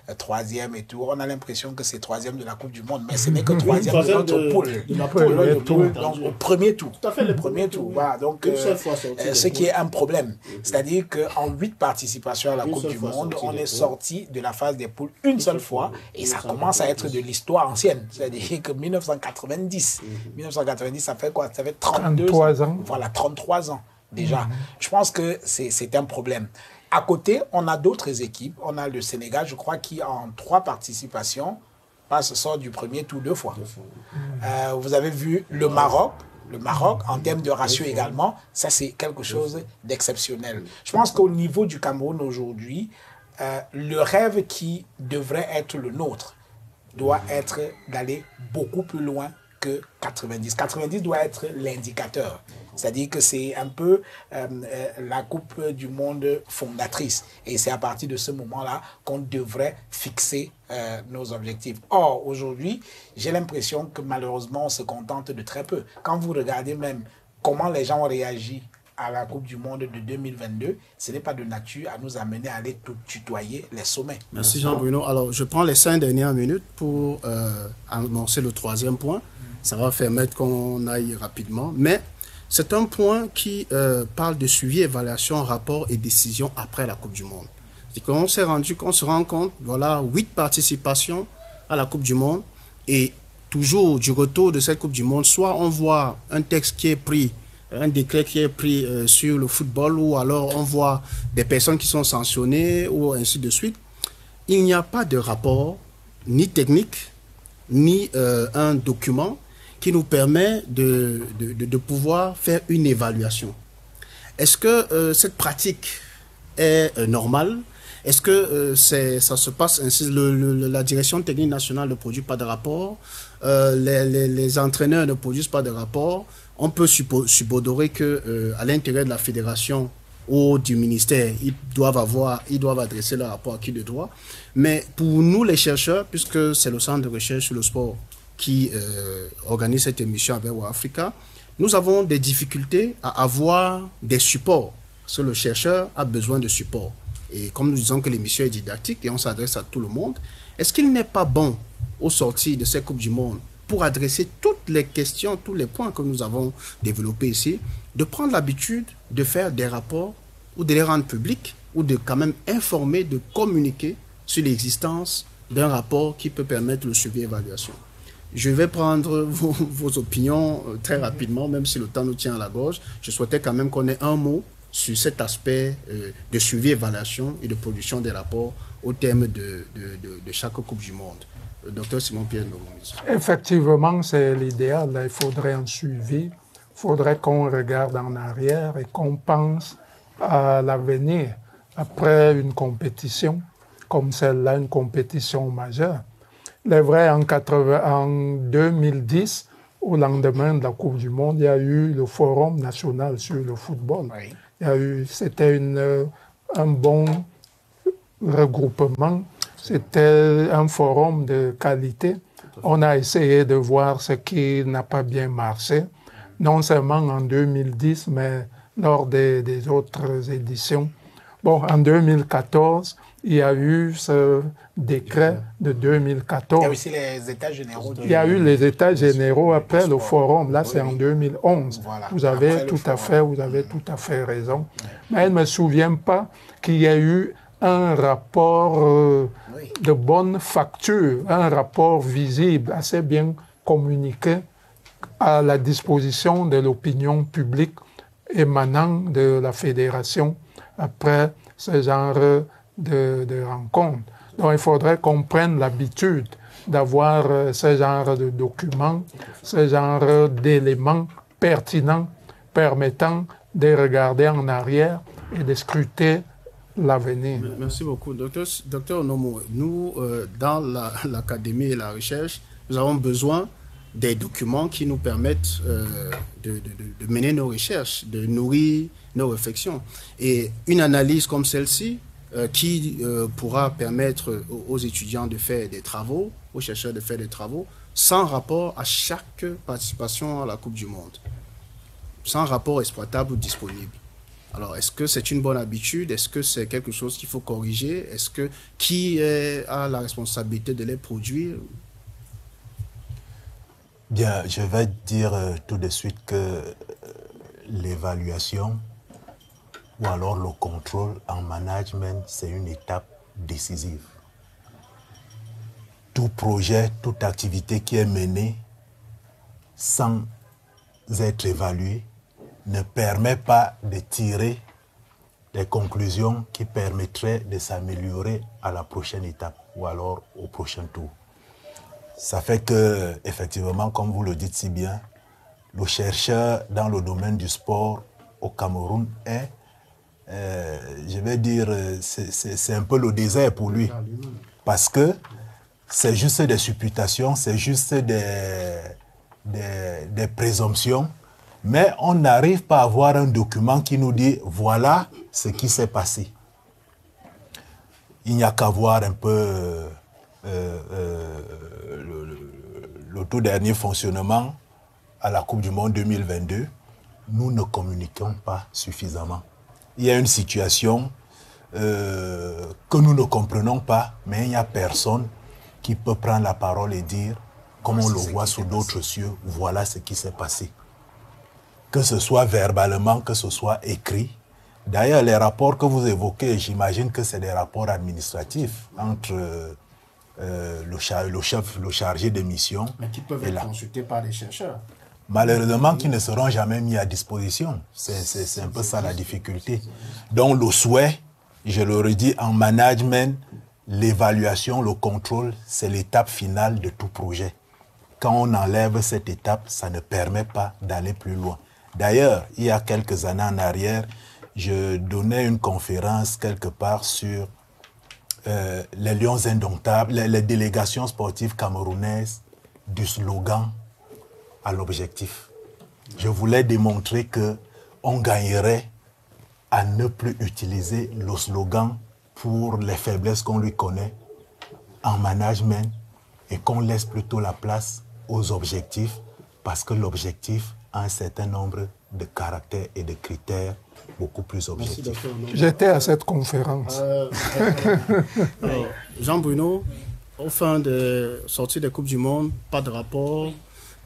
3e et tout, on a l'impression que c'est 3e de la Coupe du Monde, mais ce n'est que 3e de notre poule. Donc, au premier tour. Tout à fait, le premier tour. Voilà. Donc, ce qui est un problème. C'est-à-dire qu'en 8 participations à la Coupe du Monde, on est sorti de la phase des poules une seule fois, et ça commence à être de l'histoire ancienne. C'est-à-dire que 1990, 1990, ça fait quoi? Ça fait 33 ans. Voilà, 33 ans. Déjà, je pense que c'est un problème. À côté, on a d'autres équipes. On a le Sénégal, je crois, qui en 3 participations sort du premier tour 2 fois. Vous avez vu le Maroc. Le Maroc, en termes de ratio également, ça c'est quelque chose d'exceptionnel. Je pense qu'au niveau du Cameroun aujourd'hui, le rêve qui devrait être le nôtre doit être d'aller beaucoup plus loin que 90. 90 doit être l'indicateur. C'est-à-dire que c'est un peu la Coupe du Monde fondatrice. Et c'est à partir de ce moment-là qu'on devrait fixer nos objectifs. Or, aujourd'hui, j'ai l'impression que malheureusement, on se contente de très peu. Quand vous regardez même comment les gens ont réagi à la Coupe du Monde de 2022, ce n'est pas de nature à nous amener à aller tutoyer les sommets. Merci Jean-Bruno. Alors, je prends les 5 dernières minutes pour annoncer le 3e point. Ça va permettre qu'on aille rapidement. Mais c'est un point qui parle de suivi, évaluation, rapport et décision après la Coupe du Monde. C'est qu'on s'est rendu, qu'on se rend compte, voilà, 8 participations à la Coupe du Monde et toujours du retour de cette Coupe du Monde, soit on voit un texte qui est pris, un décret qui est pris sur le football, ou alors on voit des personnes qui sont sanctionnées, ou ainsi de suite. Il n'y a pas de rapport, ni technique, ni un document qui nous permet de pouvoir faire une évaluation. Est-ce que cette pratique est normale? Est-ce que ça se passe ainsi? La direction technique nationale ne produit pas de rapport, les entraîneurs ne produisent pas de rapport. On peut subodorer qu'à l'intérieur de la fédération ou du ministère, ils doivent adresser leur rapport à qui de droit. Mais pour nous les chercheurs, puisque c'est le centre de recherche sur le sport qui organise cette émission avec WAFrica, nous avons des difficultés à avoir des supports. Parce que le chercheur a besoin de supports. Et comme nous disons que l'émission est didactique et on s'adresse à tout le monde, est-ce qu'il n'est pas bon, au sortir de cette Coupe du Monde, pour adresser toutes les questions, tous les points que nous avons développés ici, de prendre l'habitude de faire des rapports ou de les rendre publics ou de quand même informer, de communiquer sur l'existence d'un rapport qui peut permettre le suivi et l'évaluation. Je vais prendre vos opinions très rapidement, même si le temps nous tient à la gorge. Je souhaitais quand même qu'on ait un mot sur cet aspect de suivi, évaluation et de production des rapports au terme de chaque Coupe du Monde. Docteur Simon-Pierre Nogomis. Effectivement, c'est l'idéal. Il faudrait un suivi. Il faudrait qu'on regarde en arrière et qu'on pense à l'avenir. Après une compétition, comme celle-là, une compétition majeure. Il est vrai, en 2010, au lendemain de la Coupe du Monde, il y a eu le Forum national sur le football. Oui. C'était un bon regroupement. C'était un forum de qualité. On a essayé de voir ce qui n'a pas bien marché, non seulement en 2010, mais lors des autres éditions. Bon, en 2014, il y a eu ce décret de 2014. Il y a aussi les États généraux. Il y a eu les États généraux après le forum. Là, c'est en 2011. Voilà. Vous avez tout à fait raison. Mais je ne me souviens pas qu'il y ait eu un rapport de bonne facture, un rapport visible, assez bien communiqué à la disposition de l'opinion publique émanant de la fédération après ce genre de rencontres. Donc il faudrait qu'on prenne l'habitude d'avoir ce genre de documents, ce genre d'éléments pertinents permettant de regarder en arrière et de scruter l'avenir. Merci beaucoup. Docteur Onomo, nous, dans l'académie et la recherche, nous avons besoin des documents qui nous permettent de mener nos recherches, de nourrir nos réflexions. Et une analyse comme celle-ci, qui pourra permettre aux étudiants de faire des travaux, aux chercheurs de faire des travaux, sans rapport à chaque participation à la Coupe du Monde, sans rapport exploitable ou disponible. Alors, est-ce que c'est une bonne habitude? Est-ce que c'est quelque chose qu'il faut corriger? Est-ce que qui a la responsabilité de les produire? Bien, je vais dire tout de suite que l'évaluation ou alors le contrôle en management, c'est une étape décisive. Tout projet, toute activité qui est menée sans être évaluée ne permet pas de tirer des conclusions qui permettraient de s'améliorer à la prochaine étape ou alors au prochain tour. Ça fait que, effectivement, comme vous le dites si bien, le chercheur dans le domaine du sport au Cameroun est, je vais dire, c'est un peu le désert pour lui. Parce que c'est juste des supputations, c'est juste des présomptions, mais on n'arrive pas à avoir un document qui nous dit voilà ce qui s'est passé. Il n'y a qu'à voir un peu le tout dernier fonctionnement à la Coupe du Monde 2022. Nous ne communiquons pas suffisamment. Il y a une situation que nous ne comprenons pas, mais il n'y a personne qui peut prendre la parole et dire, comme on le voit sous d'autres cieux, voilà ce qui s'est passé. Que ce soit verbalement, que ce soit écrit. D'ailleurs, les rapports que vous évoquez, j'imagine que c'est des rapports administratifs entre le chargé de mission. Mais qui peuvent être consultés par des chercheurs. Malheureusement, qui ne seront jamais mis à disposition. C'est un peu ça la difficulté. Donc le souhait, je le redis, en management, l'évaluation, le contrôle, c'est l'étape finale de tout projet. Quand on enlève cette étape, ça ne permet pas d'aller plus loin. D'ailleurs, il y a quelques années en arrière, je donnais une conférence quelque part sur les lions indomptables, les délégations sportives camerounaises, du slogan à l'objectif. Je voulais démontrer qu'on gagnerait à ne plus utiliser le slogan pour les faiblesses qu'on lui connaît en management et qu'on laisse plutôt la place aux objectifs, parce que l'objectif a un certain nombre de caractères et de critères beaucoup plus objectifs. J'étais à cette conférence. Jean-Bruno, au fin de sortie des Coupes du Monde, pas de rapport.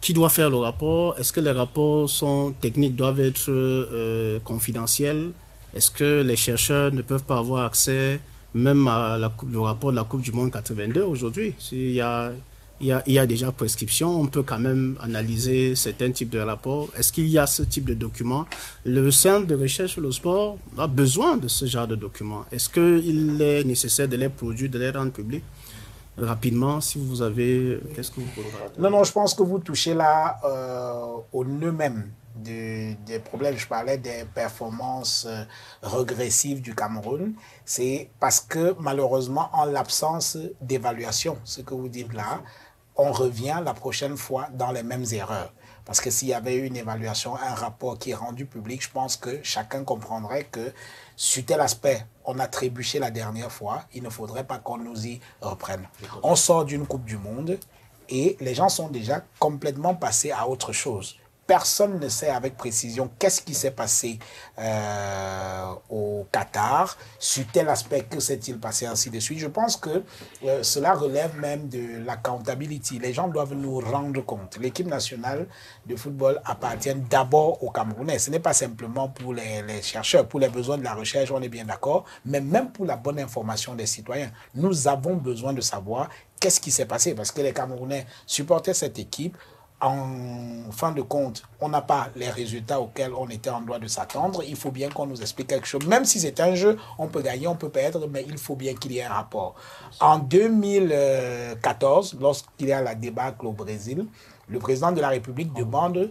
Qui doit faire le rapport? Est-ce que les rapports sont techniques, doivent être confidentiels? Est-ce que les chercheurs ne peuvent pas avoir accès même à le rapport de la Coupe du Monde 82 aujourd'hui? S'il y a déjà prescription, on peut quand même analyser certains types de rapports. Est-ce qu'il y a ce type de documents? Le Centre de recherche sur le sport a besoin de ce genre de documents. Est-ce qu'il est nécessaire de les produire, de les rendre publics? Rapidement, si vous avez... Qu'est-ce que vous pouvez dire? Non, je pense que vous touchez là au nœud même des problèmes. Je parlais des performances régressives du Cameroun. C'est parce que malheureusement, en l'absence d'évaluation, ce que vous dites là, on revient la prochaine fois dans les mêmes erreurs. Parce que s'il y avait une évaluation, un rapport qui est rendu public, je pense que chacun comprendrait que sur tel aspect, on a trébuché la dernière fois, il ne faudrait pas qu'on nous y reprenne. On sort d'une Coupe du Monde et les gens sont déjà complètement passés à autre chose. Personne ne sait avec précision qu'est-ce qui s'est passé au Qatar, sur tel aspect, que s'est-il passé, ainsi de suite. Je pense que cela relève même de l'accountability. Les gens doivent nous rendre compte. L'équipe nationale de football appartient d'abord aux Camerounais. Ce n'est pas simplement pour les chercheurs, pour les besoins de la recherche, on est bien d'accord, mais même pour la bonne information des citoyens. Nous avons besoin de savoir qu'est-ce qui s'est passé, parce que les Camerounais supportaient cette équipe. En fin de compte, on n'a pas les résultats auxquels on était en droit de s'attendre. Il faut bien qu'on nous explique quelque chose. Même si c'est un jeu, on peut gagner, on peut perdre, mais il faut bien qu'il y ait un rapport. En 2014, lorsqu'il y a la débâcle au Brésil, le président de la République demande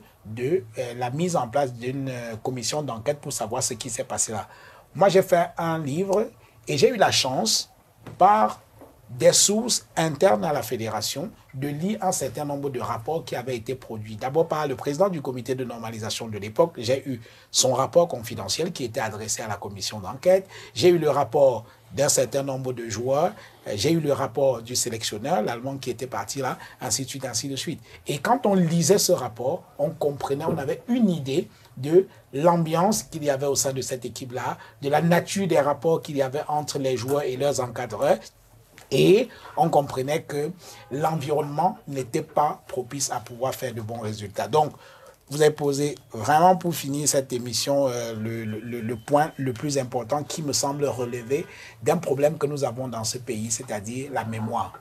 la mise en place d'une commission d'enquête pour savoir ce qui s'est passé là. Moi, j'ai fait un livre et j'ai eu la chance, par des sources internes à la fédération, de lire un certain nombre de rapports qui avaient été produits. D'abord par le président du comité de normalisation de l'époque. J'ai eu son rapport confidentiel qui était adressé à la commission d'enquête. J'ai eu le rapport d'un certain nombre de joueurs. J'ai eu le rapport du sélectionneur, l'Allemand qui était parti là, ainsi de suite, ainsi de suite. Et quand on lisait ce rapport, on comprenait, on avait une idée de l'ambiance qu'il y avait au sein de cette équipe-là, de la nature des rapports qu'il y avait entre les joueurs et leurs encadreurs. Et on comprenait que l'environnement n'était pas propice à pouvoir faire de bons résultats. Donc, vous avez posé vraiment pour finir cette émission le point le plus important qui me semble relever d'un problème que nous avons dans ce pays, c'est-à-dire la mémoire.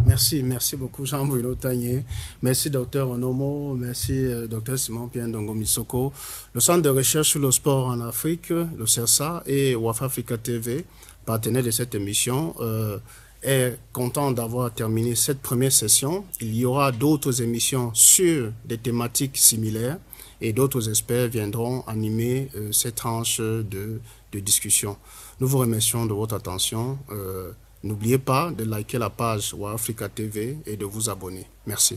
Merci beaucoup Jean-Bruno Tagné. Merci Dr Onomo, merci Dr Simon-Pierre Ndongo-Missoko. Le Centre de recherche sur le sport en Afrique, le CERSA et WAF Africa TV, partenaire de cette émission, est content d'avoir terminé cette première session. Il y aura d'autres émissions sur des thématiques similaires et d'autres experts viendront animer cette tranche de discussion. Nous vous remercions de votre attention. N'oubliez pas de liker la page WAF Africa TV et de vous abonner. Merci.